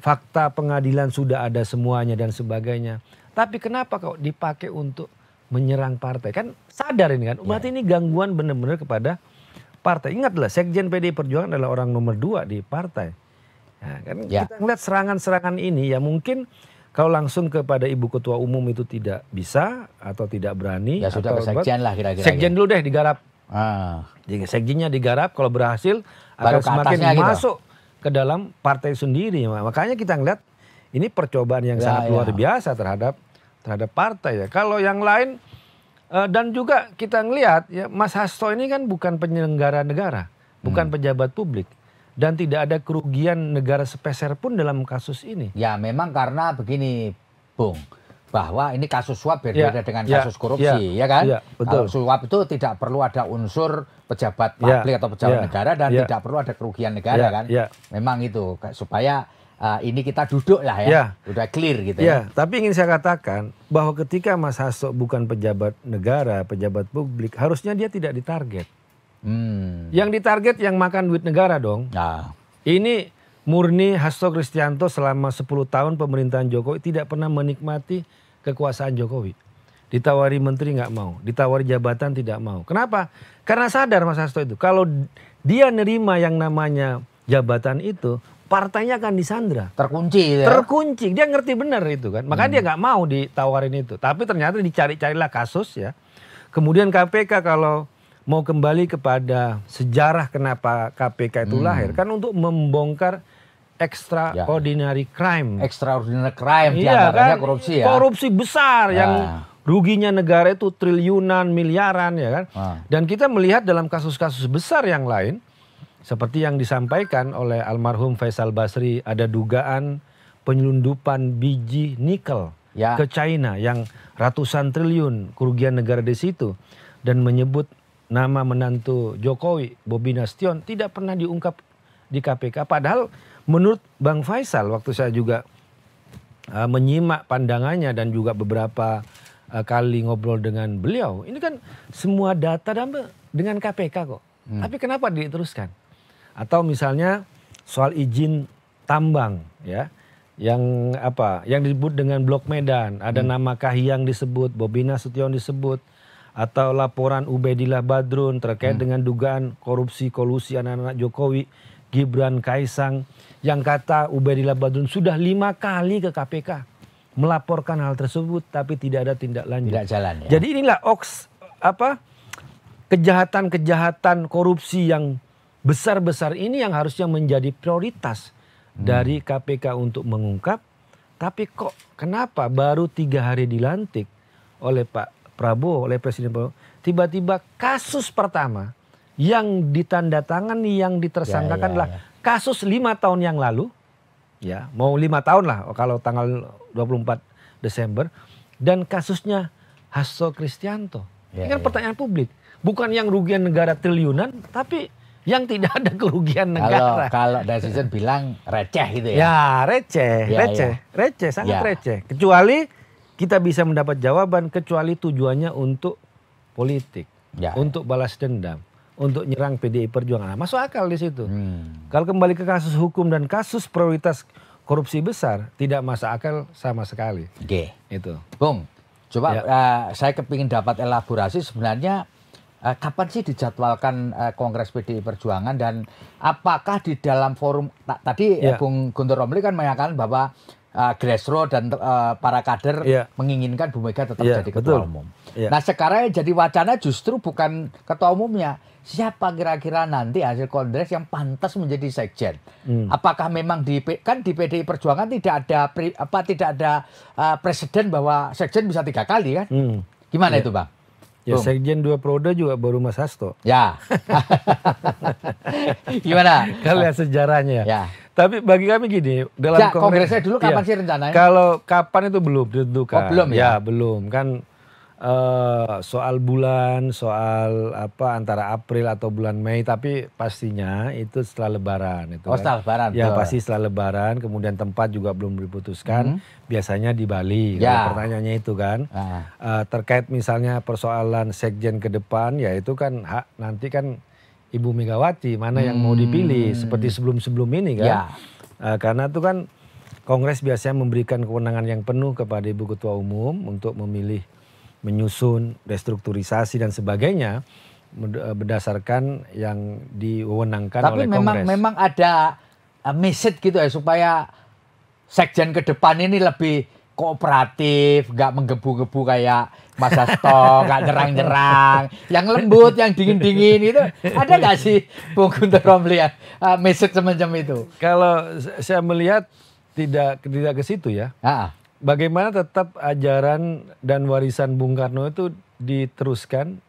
Fakta pengadilan sudah ada semuanya dan sebagainya. Tapi kenapa kok dipakai untuk menyerang partai? Kan sadar ini kan. Berarti ini gangguan benar-benar kepada partai. Ingatlah Sekjen PDI Perjuangan adalah orang nomor 2 di partai. Nah, kan kita ngeliat serangan-serangan ini ya mungkin kalau langsung kepada Ibu Ketua Umum itu tidak bisa atau tidak berani. Ya sudah ke Sekjen lah kira-kira. Sekjen dulu deh digarap. Jadi Sekjennya digarap kalau berhasil akan semakin masuk ke dalam partai sendiri. Makanya kita ngeliat ini percobaan yang sangat luar biasa terhadap partai ya. Kalau yang lain dan juga kita ngelihat ya Mas Hasto ini kan bukan penyelenggara negara, bukan pejabat publik dan tidak ada kerugian negara sepeser pun dalam kasus ini. Ya memang karena begini, Bung, bahwa ini kasus suap berbeda dengan kasus korupsi, ya kan? Betul. Suap itu tidak perlu ada unsur pejabat publik atau pejabat negara dan tidak perlu ada kerugian negara kan? Memang itu supaya ini kita duduk lah ya, udah clear gitu ya. Tapi ingin saya katakan bahwa ketika Mas Hasto bukan pejabat negara, pejabat publik, harusnya dia tidak ditarget. Yang ditarget yang makan duit negara dong. Ini murni Hasto Kristianto selama 10 tahun pemerintahan Jokowi tidak pernah menikmati kekuasaan Jokowi. ditawari menteri nggak mau, ditawari jabatan tidak mau. Kenapa? Karena sadar Mas Hasto itu, kalau dia nerima yang namanya jabatan itu, partainya akan disandra. Terkunci. Ya? Terkunci, dia ngerti benar itu kan. Makanya dia nggak mau ditawarin itu. Tapi ternyata dicari-carilah kasus ya. Kemudian KPK kalau mau kembali kepada sejarah kenapa KPK itu lahir, kan untuk membongkar extraordinary crime. Extraordinary crime, iya kan, korupsi ya. Korupsi besar yang ruginya negara itu triliunan, miliaran ya kan. Dan kita melihat dalam kasus-kasus besar yang lain, seperti yang disampaikan oleh almarhum Faisal Basri, ada dugaan penyelundupan biji nikel ke China yang ratusan triliun kerugian negara di situ. Dan menyebut nama menantu Jokowi, Bobi Nasution, tidak pernah diungkap di KPK. Padahal menurut Bang Faisal, waktu saya juga menyimak pandangannya dan juga beberapa kali ngobrol dengan beliau, ini kan semua data dengan KPK kok. Tapi kenapa diteruskan? Atau misalnya soal izin tambang ya, yang disebut dengan Blok Medan, ada nama Kahiyang disebut, Bobi Nasution disebut, atau laporan Ubaidillah Badrun terkait dengan dugaan korupsi kolusi anak-anak Jokowi, Gibran, Kaisang, yang kata Ubaidillah Badrun sudah 5 kali ke KPK melaporkan hal tersebut tapi tidak ada tindak lanjut. Tidak jalan ya. Jadi inilah kejahatan-kejahatan korupsi yang besar-besar ini yang harusnya menjadi prioritas dari KPK untuk mengungkap. Tapi kok kenapa baru 3 hari dilantik oleh Pak Prabowo, oleh Presiden Prabowo, tiba-tiba kasus pertama yang ditandatangani, yang ditersangkakan adalah kasus 5 tahun yang lalu. Ya, mau 5 tahun lah kalau tanggal 24 Desember. Dan kasusnya Hasto Kristianto. Ini kan pertanyaan publik. Bukan yang rugian negara triliunan, tapi yang tidak ada kerugian negara. Kalau netizen bilang receh gitu ya. Ya, receh, sangat receh. Kecuali kita bisa mendapat jawaban, kecuali tujuannya untuk politik, untuk balas dendam, untuk nyerang PDI Perjuangan. Masuk akal di situ. Kalau kembali ke kasus hukum dan kasus prioritas korupsi besar, tidak masuk akal sama sekali. Oke. Itu. Bung, coba saya kepingin dapat elaborasi sebenarnya kapan sih dijadwalkan Kongres PDI Perjuangan, dan apakah di dalam forum tadi Bung Guntur Romli kan menyatakan bahwa grassroots dan para kader menginginkan Bu Mega tetap jadi ketua umum. Nah sekarang yang jadi wacana justru bukan ketua umumnya. Siapa kira-kira nanti hasil kongres yang pantas menjadi sekjen? Apakah memang di PDI Perjuangan tidak ada presiden bahwa sekjen bisa 3 kali kan? Gimana itu Bang? Ya sekjen 2 periode juga baru Mas Hasto. Ya. Gimana? Kalau lihat sejarahnya. Ya. Tapi bagi kami gini, dalam kongresnya dulu kapan sih rencananya? Kalau kapan itu belum ditentukan. Oh, belum ya? Ya belum kan. Soal bulan, soal antara April atau bulan Mei, tapi pastinya itu setelah Lebaran. Itu setelah Lebaran. Ya pasti setelah Lebaran, kemudian tempat juga belum diputuskan. Biasanya di Bali. Pertanyaannya itu kan. Terkait misalnya persoalan sekjen ke depan, ya itu kan nanti kan Ibu Megawati mana yang mau dipilih seperti sebelum-sebelum ini kan. Karena itu kan Kongres biasanya memberikan kewenangan yang penuh kepada Ibu Ketua Umum untuk memilih, menyusun restrukturisasi dan sebagainya berdasarkan yang diwewenangkan oleh Kongres. Tapi memang ada message gitu ya supaya sekjen ke depan ini lebih kooperatif, nggak menggebu-gebu kayak Mas Hasto, nggak nyerang-nyerang, yang lembut, yang dingin-dingin itu ada nggak sih Bung Guntur Romli message semacam itu? Kalau saya melihat tidak ke situ ya. Bagaimana tetap ajaran dan warisan Bung Karno itu diteruskan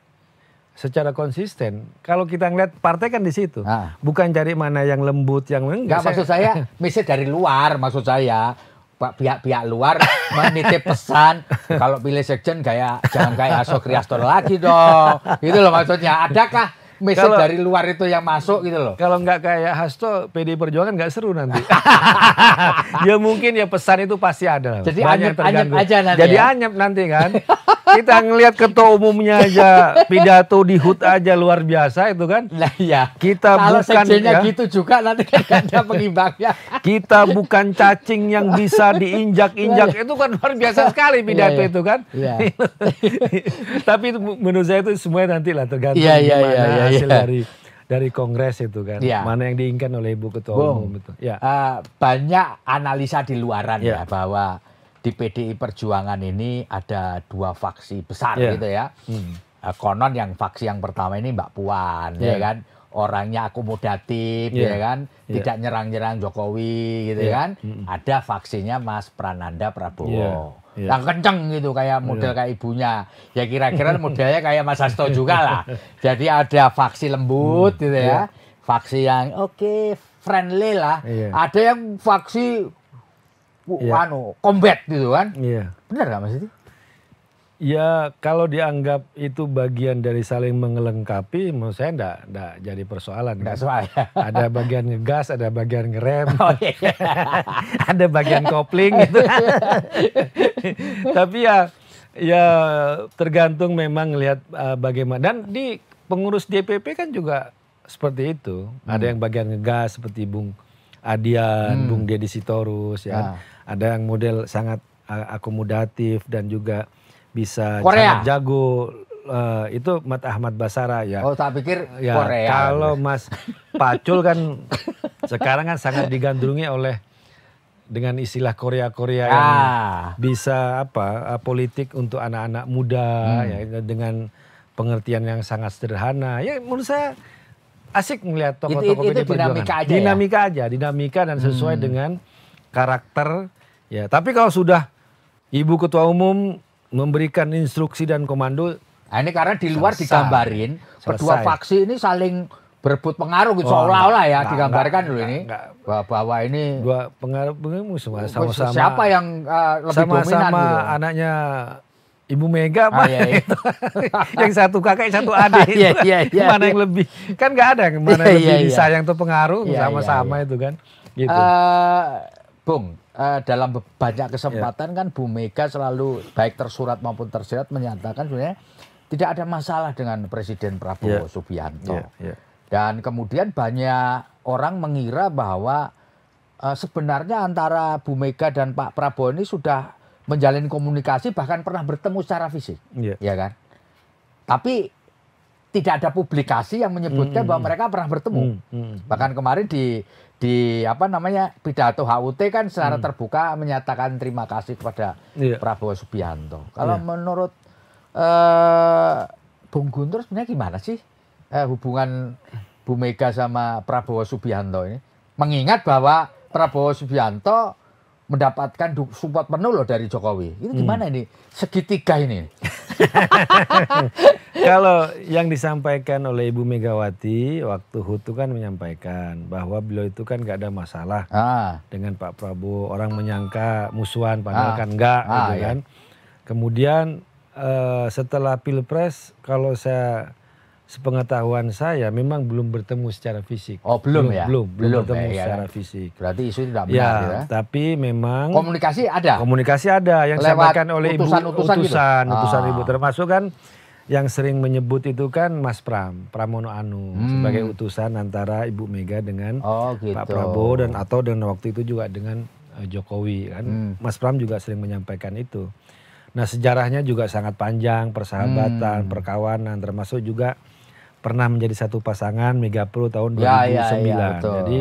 secara konsisten. Kalau kita ngeliat partai kan di situ, bukan cari mana yang lembut, yang enggak. Maksud saya, message dari luar, maksud saya pihak-pihak luar menitip pesan kalau pilih sekjen jangan kayak Hasto Kristianto lagi dong. Gitu loh maksudnya. Adakah message dari luar itu yang masuk gitu loh? Kalau nggak kayak Hasto, PDI Perjuangan nggak seru nanti. Ya mungkin ya pesan itu pasti ada. Jadi anyep aja nanti. Jadi anyep nanti kan. Kita ngelihat ketua umumnya aja pidato di HUT aja luar biasa itu kan. Nah iya. Kita kalau bukan ya, gitu juga nanti kan gak ada pengimbangnya. Kita bukan cacing yang bisa diinjak-injak. Itu kan luar biasa sekali pidato itu kan. Iya. Tapi menurut saya itu semuanya nanti lah tergantung gimana hasil dari kongres itu kan. Mana yang diinginkan oleh Ibu Ketua Umum itu. Banyak analisa di luaran ya bahwa di PDI Perjuangan ini ada 2 faksi besar gitu ya. Konon yang faksi yang pertama ini Mbak Puan ya kan. Orangnya akomodatif ya kan. Tidak nyerang-nyerang Jokowi gitu kan. Ada faksinya Mas Prananda Prabowo. Yang kenceng gitu kayak model kayak ibunya. Ya kira-kira modelnya kayak Mas Hasto juga lah. Jadi ada faksi lembut gitu ya. Faksi yang friendly lah. Ada yang faksi combat gitu kan. Benar gak Mas itu? Ya kalau dianggap itu bagian dari saling mengelengkapi, menurut saya enggak jadi persoalan. Enggak soal ya. Ada bagian ngegas, ada bagian ngerem, ada bagian kopling gitu. Tapi ya tergantung memang lihat bagaimana. Dan di pengurus DPP kan juga seperti itu. Ada yang bagian ngegas seperti Bung Adian, Bung Deddy Sitorus ya. Ada yang model sangat akomodatif dan juga bisa sangat jago, itu Ahmad Basara ya. Oh tak pikir Korea. Kalau Mas Pacul kan sekarang kan sangat digandrungi oleh dengan istilah Korea yang bisa politik untuk anak-anak muda ya, dengan pengertian yang sangat sederhana. Ya menurut saya asik melihat tokoh-tokoh itu dinamika aja dan sesuai dengan karakter ya. Tapi kalau sudah Ibu Ketua Umum memberikan instruksi dan komando. Nah, ini karena di luar digambarin kedua faksi ini saling berebut pengaruh gitu seolah-olah ya digambarkan dulu ini bahwa ini dua pengaruh sama-sama siapa yang lebih dominan gitu. Anaknya Ibu Mega yang satu kakak satu adik mana yang lebih kan nggak ada mana yang lebih disayang atau pengaruh sama-sama itu kan gitu. Bung, dalam banyak kesempatan kan Bu Mega selalu baik tersurat maupun tersirat menyatakan sebenarnya tidak ada masalah dengan Presiden Prabowo Subianto. Dan kemudian banyak orang mengira bahwa sebenarnya antara Bu Mega dan Pak Prabowo ini sudah menjalin komunikasi bahkan pernah bertemu secara fisik, ya kan? Tapi tidak ada publikasi yang menyebutkan bahwa mereka pernah bertemu. Bahkan kemarin di pidato HUT kan secara terbuka menyatakan terima kasih kepada Prabowo Subianto. Kalau menurut Bung Guntur sebenarnya gimana sih hubungan Bu Mega sama Prabowo Subianto ini? Mengingat bahwa Prabowo Subianto mendapatkan support penuh loh dari Jokowi. Ini gimana ini segitiga ini? Kalau yang disampaikan oleh Ibu Megawati waktu HUT kan menyampaikan bahwa beliau itu kan nggak ada masalah dengan Pak Prabowo. Orang menyangka musuhan padahal kan enggak gitu kan. Kemudian setelah Pilpres kalau sepengetahuan saya memang belum bertemu secara fisik. Oh belum bertemu secara fisik. Berarti isu tidak benar ya. Tapi memang komunikasi ada yang disampaikan oleh utusan Ibu, termasuk kan yang sering menyebut itu kan Mas Pramono Anung sebagai utusan antara Ibu Mega dengan Pak Prabowo dan waktu itu juga dengan Jokowi kan. Mas Pram juga sering menyampaikan itu. Nah sejarahnya juga sangat panjang, persahabatan, perkawanan, termasuk juga pernah menjadi satu pasangan Megapro tahun 2009. Jadi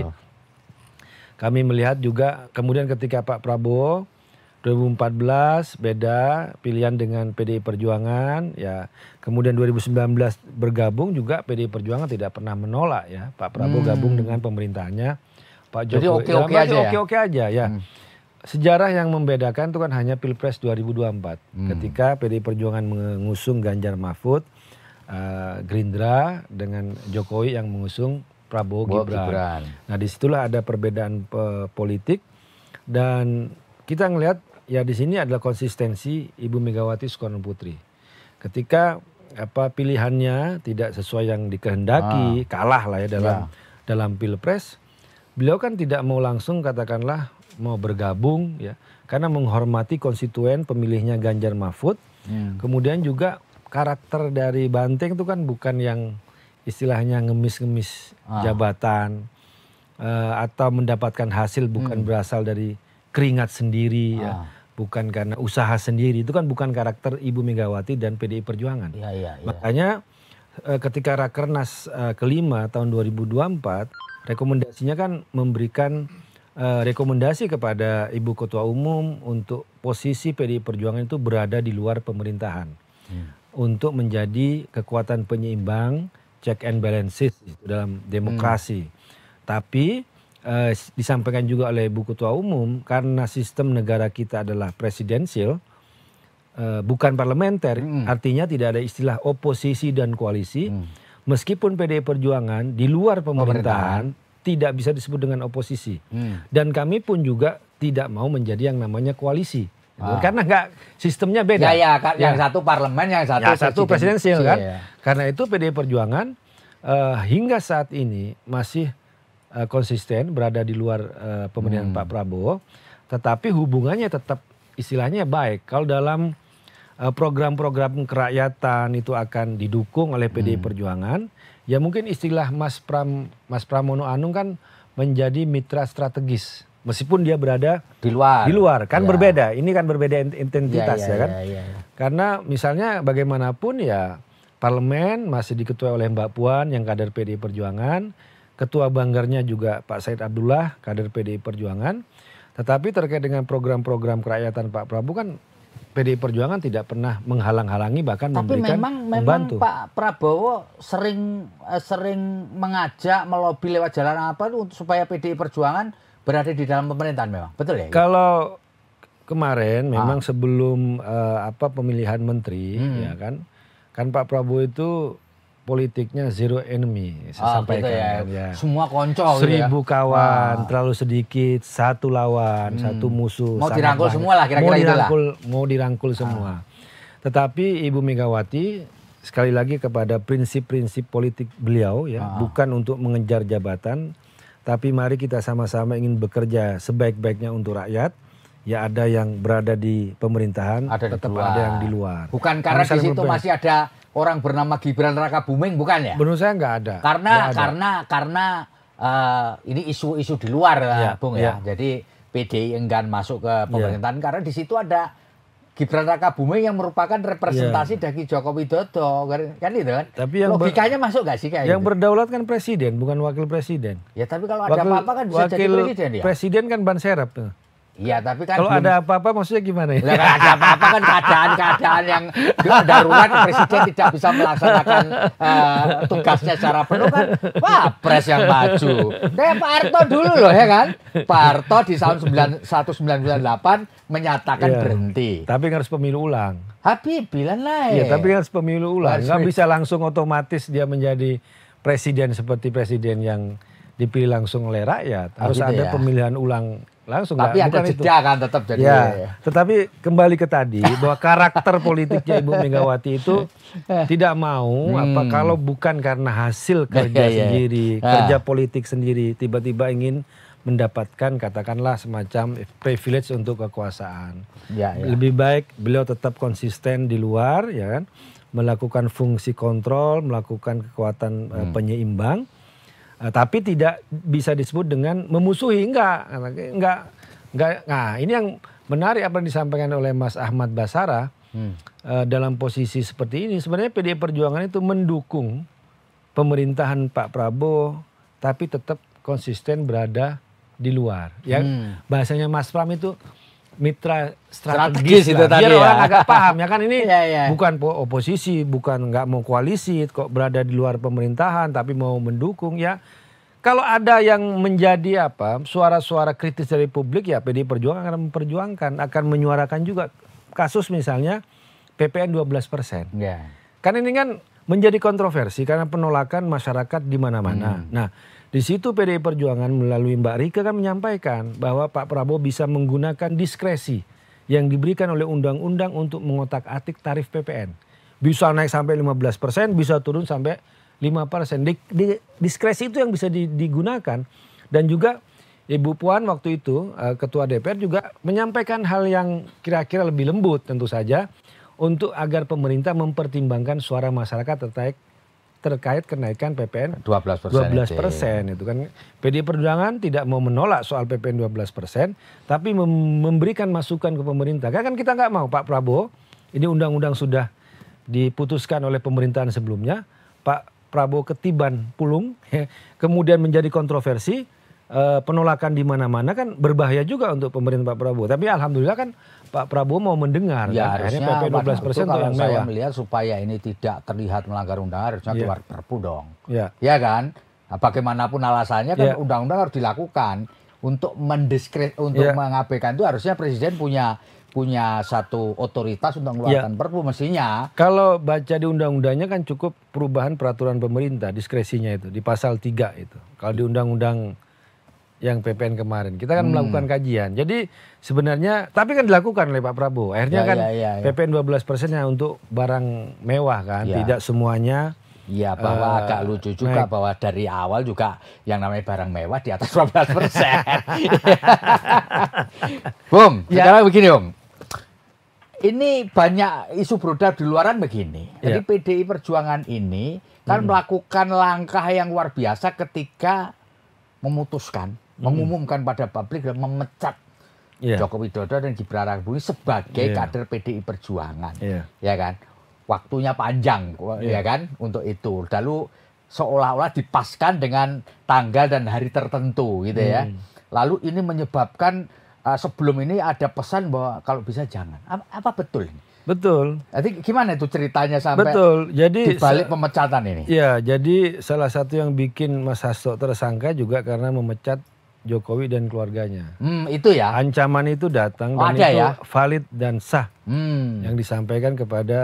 kami melihat juga kemudian ketika Pak Prabowo 2014 beda pilihan dengan PDI Perjuangan ya. Kemudian 2019 bergabung juga PDI Perjuangan tidak pernah menolak ya. Pak Prabowo gabung dengan pemerintahannya Pak Jokowi. Jadi oke-oke aja ya. Sejarah yang membedakan itu kan hanya Pilpres 2024 ketika PDI Perjuangan mengusung Ganjar Mahfud, Gerindra dengan Jokowi yang mengusung Prabowo Gibran. Nah disitulah ada perbedaan politik dan kita ngelihat ya di sini adalah konsistensi Ibu Megawati Soekarno Putri. Ketika pilihannya tidak sesuai yang dikehendaki, kalah lah ya dalam Pilpres, beliau kan tidak mau langsung katakanlah mau bergabung ya karena menghormati konstituen pemilihnya Ganjar Mahfud Kemudian juga karakter dari Banteng itu kan bukan yang istilahnya ngemis-ngemis jabatan atau mendapatkan hasil bukan berasal dari keringat sendiri ya, bukan karena usaha sendiri. Itu kan bukan karakter Ibu Megawati dan PDI Perjuangan. Makanya ketika Rakernas kelima tahun 2024, rekomendasinya kan memberikan rekomendasi kepada Ibu Ketua Umum untuk posisi PDI Perjuangan itu berada di luar pemerintahan. Untuk menjadi kekuatan penyeimbang, check and balances dalam demokrasi. Tapi disampaikan juga oleh Ibu Ketua Umum, karena sistem negara kita adalah presidensial, bukan parlementer, artinya tidak ada istilah oposisi dan koalisi. Meskipun PDI Perjuangan di luar pemerintahan tidak bisa disebut dengan oposisi. Dan kami pun juga tidak mau menjadi yang namanya koalisi. Karena nggak, sistemnya beda. Yang satu parlemen, yang satu presidensial kan. Karena itu PDI Perjuangan hingga saat ini masih konsisten berada di luar pemerintahan Pak Prabowo. Tetapi hubungannya tetap istilahnya baik. Kalau dalam program-program kerakyatan itu akan didukung oleh PDI Perjuangan, ya mungkin istilah Mas Pramono Anung kan menjadi mitra strategis. Meskipun dia berada di luar kan berbeda. Ini kan berbeda identitas ya kan. Karena misalnya bagaimanapun ya parlemen masih diketuai oleh Mbak Puan yang kader PDI Perjuangan. Ketua banggarnya juga Pak Said Abdullah kader PDI Perjuangan. Tetapi terkait dengan program-program kerakyatan Pak Prabowo kan PDI Perjuangan tidak pernah menghalang-halangi, bahkan memberikan membantu. Memang Pak Prabowo sering mengajak melobi lewat jalan apa itu supaya PDI Perjuangan berada di dalam pemerintahan memang. Betul ya? Kalau kemarin memang sebelum pemilihan menteri ya kan Pak Prabowo itu politiknya zero enemy, saya sampaikan gitu ya. Semua konco 1000 kawan, terlalu sedikit, satu lawan, satu musuh. Mau dirangkul semua lah kira-kira mau dirangkul semua. Tetapi Ibu Megawati sekali lagi kepada prinsip-prinsip politik beliau ya, bukan untuk mengejar jabatan, tapi mari kita sama-sama ingin bekerja sebaik-baiknya untuk rakyat. Ya ada yang berada di pemerintahan, tetap ada yang di luar. Bukan karena di situ masih ada orang bernama Gibran Rakabuming, bukan ya? Menurut saya nggak ada. Karena ini isu-isu di luar, Bung ya. Jadi PDI enggan masuk ke pemerintahan karena di situ ada Gibran Rakabuming yang merupakan representasi dari Joko Widodo, kan itu kan? Tapi yang logikanya masuk nggak sih kayak yang berdaulat kan presiden, bukan wakil presiden. Ya tapi kalau ada apa-apa kan bisa jadi presiden ya. Presiden kan ban serap tuh. Iya, tapi kan kalau ada apa-apa maksudnya gimana ya? Kalau ada apa-apa kan keadaan yang darurat, presiden tidak bisa melaksanakan tugasnya secara penuh kan. Wah, pres yang maju. Kayak Pak Harto dulu loh ya kan. Pak Harto di tahun 1998 menyatakan berhenti. Tapi harus pemilu ulang. Habib bilang lah. Iya, tapi harus pemilu ulang. Nggak bisa langsung otomatis dia menjadi presiden seperti presiden yang dipilih langsung oleh rakyat. Harus ada pemilihan ulang langsung. Tapi ada jeda kan tetap jadi. Ya. Tetapi kembali ke tadi bahwa karakter politiknya Ibu Megawati itu tidak mau kalau bukan karena hasil kerja sendiri, kerja politik sendiri, tiba-tiba ingin mendapatkan katakanlah semacam privilege untuk kekuasaan. Lebih baik beliau tetap konsisten di luar ya kan, melakukan fungsi kontrol, melakukan kekuatan penyeimbang. Tapi tidak bisa disebut dengan memusuhi, enggak. Nah, ini yang menarik apa yang disampaikan oleh Mas Ahmad Basara dalam posisi seperti ini. Sebenarnya PDI Perjuangan itu mendukung pemerintahan Pak Prabowo, tapi tetap konsisten berada di luar. Ya, bahasanya Mas Pram itu mitra strategis itu tadi biar orang agak paham ya kan ini bukan oposisi, bukan nggak mau koalisi kok berada di luar pemerintahan tapi mau mendukung ya. Kalau ada yang menjadi suara-suara kritis dari publik ya PDI Perjuangan akan memperjuangkan, akan menyuarakan juga kasus misalnya PPN 12%. Kan ini kan menjadi kontroversi karena penolakan masyarakat di mana-mana. Nah, di situ PDI Perjuangan melalui Mbak Rika kan menyampaikan bahwa Pak Prabowo bisa menggunakan diskresi yang diberikan oleh undang-undang untuk mengotak-atik tarif PPN. Bisa naik sampai 15%, bisa turun sampai 5%. Diskresi itu yang bisa digunakan. Dan juga Ibu Puan waktu itu, Ketua DPR juga menyampaikan hal yang kira-kira lebih lembut tentu saja. untuk agar pemerintah mempertimbangkan suara masyarakat terkait kenaikan PPN 12% itu kan. PDI Perjuangan tidak mau menolak soal PPN 12%, tapi memberikan masukan ke pemerintah. Kan kita nggak mau Pak Prabowo, ini undang-undang sudah diputuskan oleh pemerintahan sebelumnya, Pak Prabowo ketiban pulung, kemudian menjadi kontroversi, penolakan di mana-mana kan berbahaya juga untuk pemerintah Pak Prabowo. Tapi alhamdulillah kan Pak Prabowo mau mendengar. Ya, kan? Akhirnya PP 12% kalau yang saya mewah. melihat supaya ini tidak terlihat melanggar undang harusnya keluar Perpu dong. Ya kan? Nah, bagaimanapun alasannya kan undang-undang harus dilakukan. Untuk mengabaikan itu harusnya presiden punya satu otoritas untuk mengeluarkan Perpu mestinya. Kalau baca di undang-undangnya kan cukup perubahan peraturan pemerintah, diskresinya itu di pasal 3 itu. Kalau di undang-undang yang PPN kemarin kita kan melakukan kajian. Jadi sebenarnya tapi kan dilakukan oleh Pak Prabowo. Akhirnya PPN 12%-nya untuk barang mewah kan, tidak semuanya. Iya, bahwa agak lucu juga bahwa dari awal juga yang namanya barang mewah di atas 12%. Bung, sekarang begini Bung. Ini banyak isu beredar di luaran begini. Jadi PDI Perjuangan ini kan melakukan langkah yang luar biasa ketika memutuskan, mengumumkan pada publik dan memecat Joko Widodo dan Gibran Rakabuming sebagai kader PDI Perjuangan. Ya kan? Waktunya panjang ya kan untuk itu. Lalu seolah-olah dipaskan dengan tanggal dan hari tertentu gitu ya. Lalu ini menyebabkan sebelum ini ada pesan bahwa kalau bisa jangan. Apa betul ini? Betul. Jadi gimana itu ceritanya sampai Jadi dibalik pemecatan ini? Ya, jadi salah satu yang bikin Mas Hasto tersangka juga karena memecat Jokowi dan keluarganya. Itu ya. Ancaman itu datang dan itu valid dan sah yang disampaikan kepada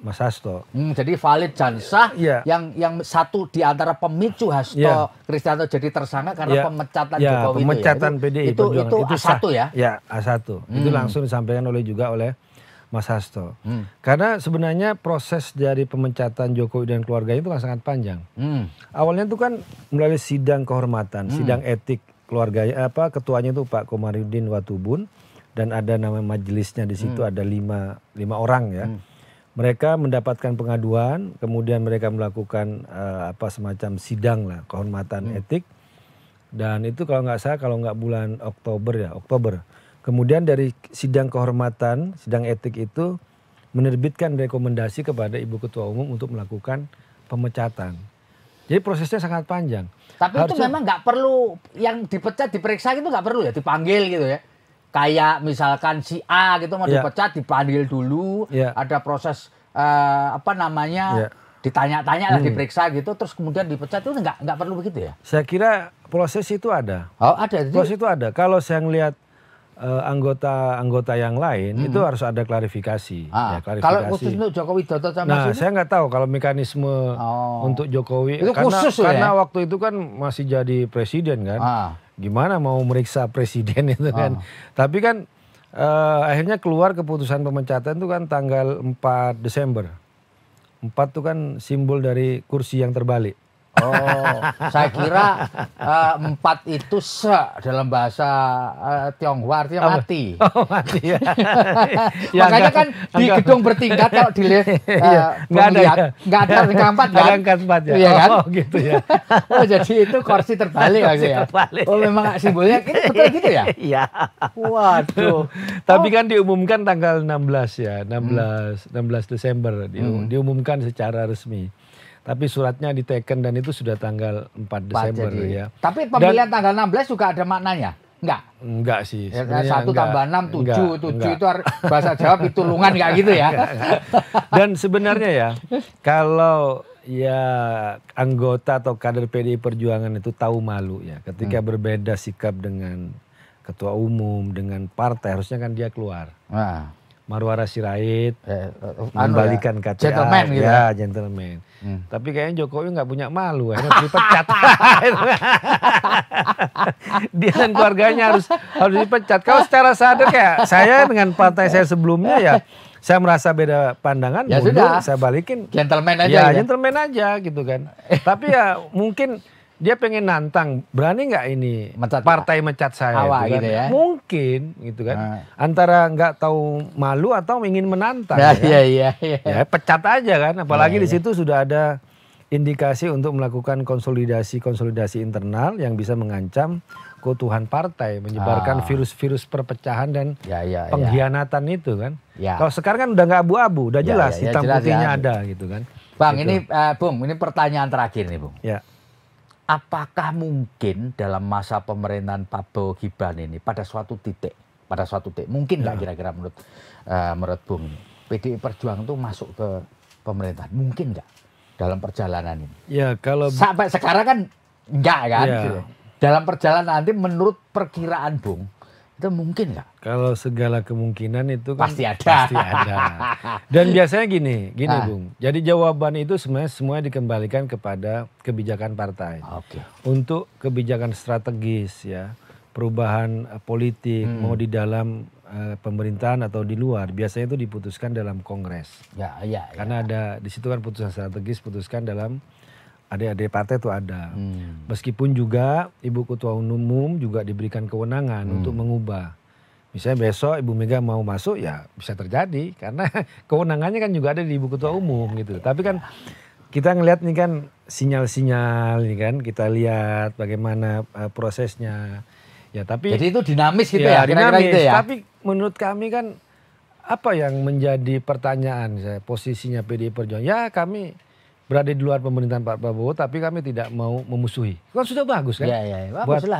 Mas Hasto. Jadi valid dan sah. Yang satu di antara pemicu Hasto Kristianto jadi tersangka karena pemecatan Jokowi pemecatan itu. PDI Perjuangan itu A1 sah. Ya? Ya, A1. Itu langsung disampaikan oleh Mas Hasto. Karena sebenarnya proses dari pemecatan Jokowi dan keluarga itu kan sangat panjang. Awalnya itu kan melalui sidang kehormatan, sidang etik keluarganya, ketuanya itu Pak Komarudin Watubun, dan ada nama majelisnya di situ ada lima orang ya. Mereka mendapatkan pengaduan, kemudian mereka melakukan semacam sidang lah, kehormatan etik, dan itu kalau nggak bulan Oktober. Kemudian dari sidang kehormatan, sidang etik itu menerbitkan rekomendasi kepada Ibu Ketua Umum untuk melakukan pemecatan. Jadi prosesnya sangat panjang. Tapi itu memang nggak perlu yang dipecat diperiksa gitu, nggak perlu ya dipanggil gitu ya. Kayak misalkan si A gitu mau dipecat dipanggil dulu, ada proses ditanya-tanya lah diperiksa gitu, terus kemudian dipecat itu nggak perlu begitu ya? Saya kira proses itu ada. Oh ada. Proses itu ada. Kalau saya ngelihat anggota yang lain itu harus ada klarifikasi. Klarifikasi. Kalau khusus untuk Joko Widodo sama saya nggak tahu kalau mekanisme untuk Jokowi itu karena waktu itu kan masih jadi presiden kan. Gimana mau meriksa presiden itu kan. Tapi kan akhirnya keluar keputusan pemecatan itu kan tanggal 4 Desember. 4 itu kan simbol dari kursi yang terbalik. Saya kira 4 itu dalam bahasa Tionghoa artinya mati. Mati ya. Makanya kan di gedung bertingkat kalau dilihat nggak ada angka 4 kan? Ada angka 4 ya. Iya kan? Gitu ya. Jadi itu kursi terbalik ya. Memang simbolnya betul gitu ya? Iya. Waduh. Tapi kan diumumkan tanggal 16 ya, 16 Desember diumumkan secara resmi. Tapi suratnya diteken dan itu sudah tanggal 4 Desember ya. Tapi pemilihan tanggal 16 juga ada maknanya? Enggak sih. 1 tambah 6, 7 itu bahasa Jawa pitulungan nggak gitu ya? Dan sebenarnya ya, kalau ya anggota atau kader PDI Perjuangan itu tahu malu ya, ketika berbeda sikap dengan ketua umum, dengan partai, harusnya kan dia keluar. Marwara Sirait membalikan KTA, gentleman gitu ya gentleman. Tapi kayaknya Jokowi nggak punya malu, akhirnya dipecat. Dia dan keluarganya harus dipecat. Kalau secara sadar kayak saya dengan partai saya sebelumnya ya, saya merasa beda pandangan, mundur, saya balikin. Gentleman aja. Ya, gentleman aja gitu kan. Tapi ya mungkin dia pengen nantang, berani nggak ini partai mecat saya? Gitu kan? Ya? Mungkin gitu kan. Antara nggak tahu malu atau ingin menantang. Iya. Ya, pecat aja kan. Apalagi di situ sudah ada indikasi untuk melakukan konsolidasi internal yang bisa mengancam keutuhan partai, menyebarkan virus-virus perpecahan dan pengkhianatan itu kan. Kalau sekarang kan udah nggak abu-abu, udah jelas hitam putihnya ada gitu kan. Bang, gitu. ini pertanyaan terakhir nih, Bung. Ya. Apakah mungkin dalam masa pemerintahan Pak Prabowo Gibran ini pada suatu titik mungkin nggak kira-kira menurut Bung ini PDI Perjuangan itu masuk ke pemerintahan, mungkin nggak dalam perjalanan ini? Ya, kalau sampai sekarang kan enggak kan? Gitu. Dalam perjalanan nanti menurut perkiraan Bung itu mungkin nggak? Kalau segala kemungkinan itu kan pasti ada. Dan biasanya gini Bung. Jadi jawaban itu sebenarnya semua dikembalikan kepada kebijakan partai. Untuk kebijakan strategis ya, perubahan politik mau di dalam pemerintahan atau di luar, biasanya itu diputuskan dalam kongres. Karena ada di situ kan putusan strategis, putuskan dalam adik-adik partai itu ada. Meskipun juga Ibu Ketua Umum juga diberikan kewenangan untuk mengubah. Misalnya besok Ibu Mega mau masuk ya bisa terjadi karena kewenangannya kan juga ada di Ibu Ketua Umum gitu. Tapi kan kita ngelihat nih kan sinyal-sinyal ini kan, kita lihat bagaimana prosesnya. Ya tapi jadi itu dinamis gitu ya, kira-kira gitu ya. Tapi menurut kami kan apa yang menjadi pertanyaan posisinya PDI Perjuangan? Ya kami berada di luar pemerintahan Pak Prabowo, tapi kami tidak mau memusuhi. Kan sudah bagus kan?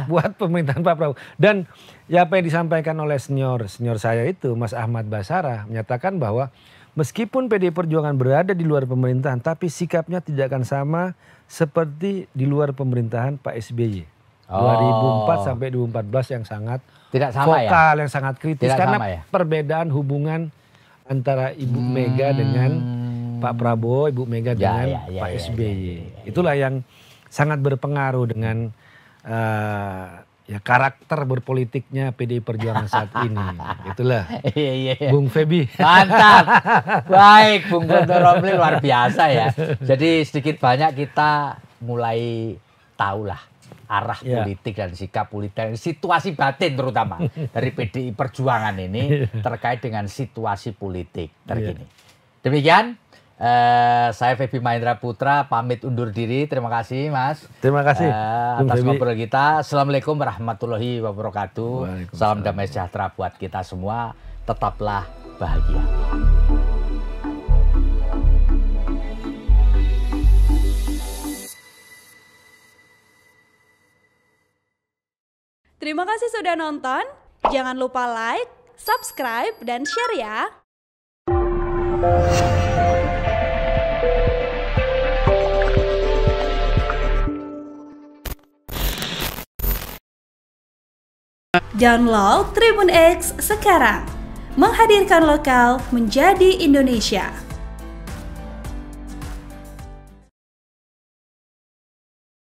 Buat pemerintahan Pak Prabowo. Dan ya apa yang disampaikan oleh senior saya itu, Mas Ahmad Basarah, menyatakan bahwa meskipun PDI Perjuangan berada di luar pemerintahan, tapi sikapnya tidak akan sama seperti di luar pemerintahan Pak SBY. 2004 sampai 2014 yang sangat tidak sama vokal, yang sangat kritis. Tidak karena perbedaan hubungan antara Ibu Mega dengan Pak Prabowo, Ibu Mega dengan Pak SBY. Itulah yang sangat berpengaruh dengan karakter berpolitiknya PDI Perjuangan saat ini. Itulah Bung Febi. Mantap. Baik, Bung Guntur Romli luar biasa ya. Jadi sedikit banyak kita mulai tahulah arah politik dan sikap politik dan situasi batin terutama dari PDI Perjuangan ini terkait dengan situasi politik terkini. Demikian saya Febi Mahendra Putra pamit undur diri. Terima kasih Mas. Terima kasih atas ngobrol kita. Assalamualaikum warahmatullahi wabarakatuh. Salam damai sejahtera buat kita semua. Tetaplah bahagia. Terima kasih sudah nonton. Jangan lupa like, subscribe, dan share ya. Download Tribun X sekarang. Menghadirkan lokal menjadi Indonesia.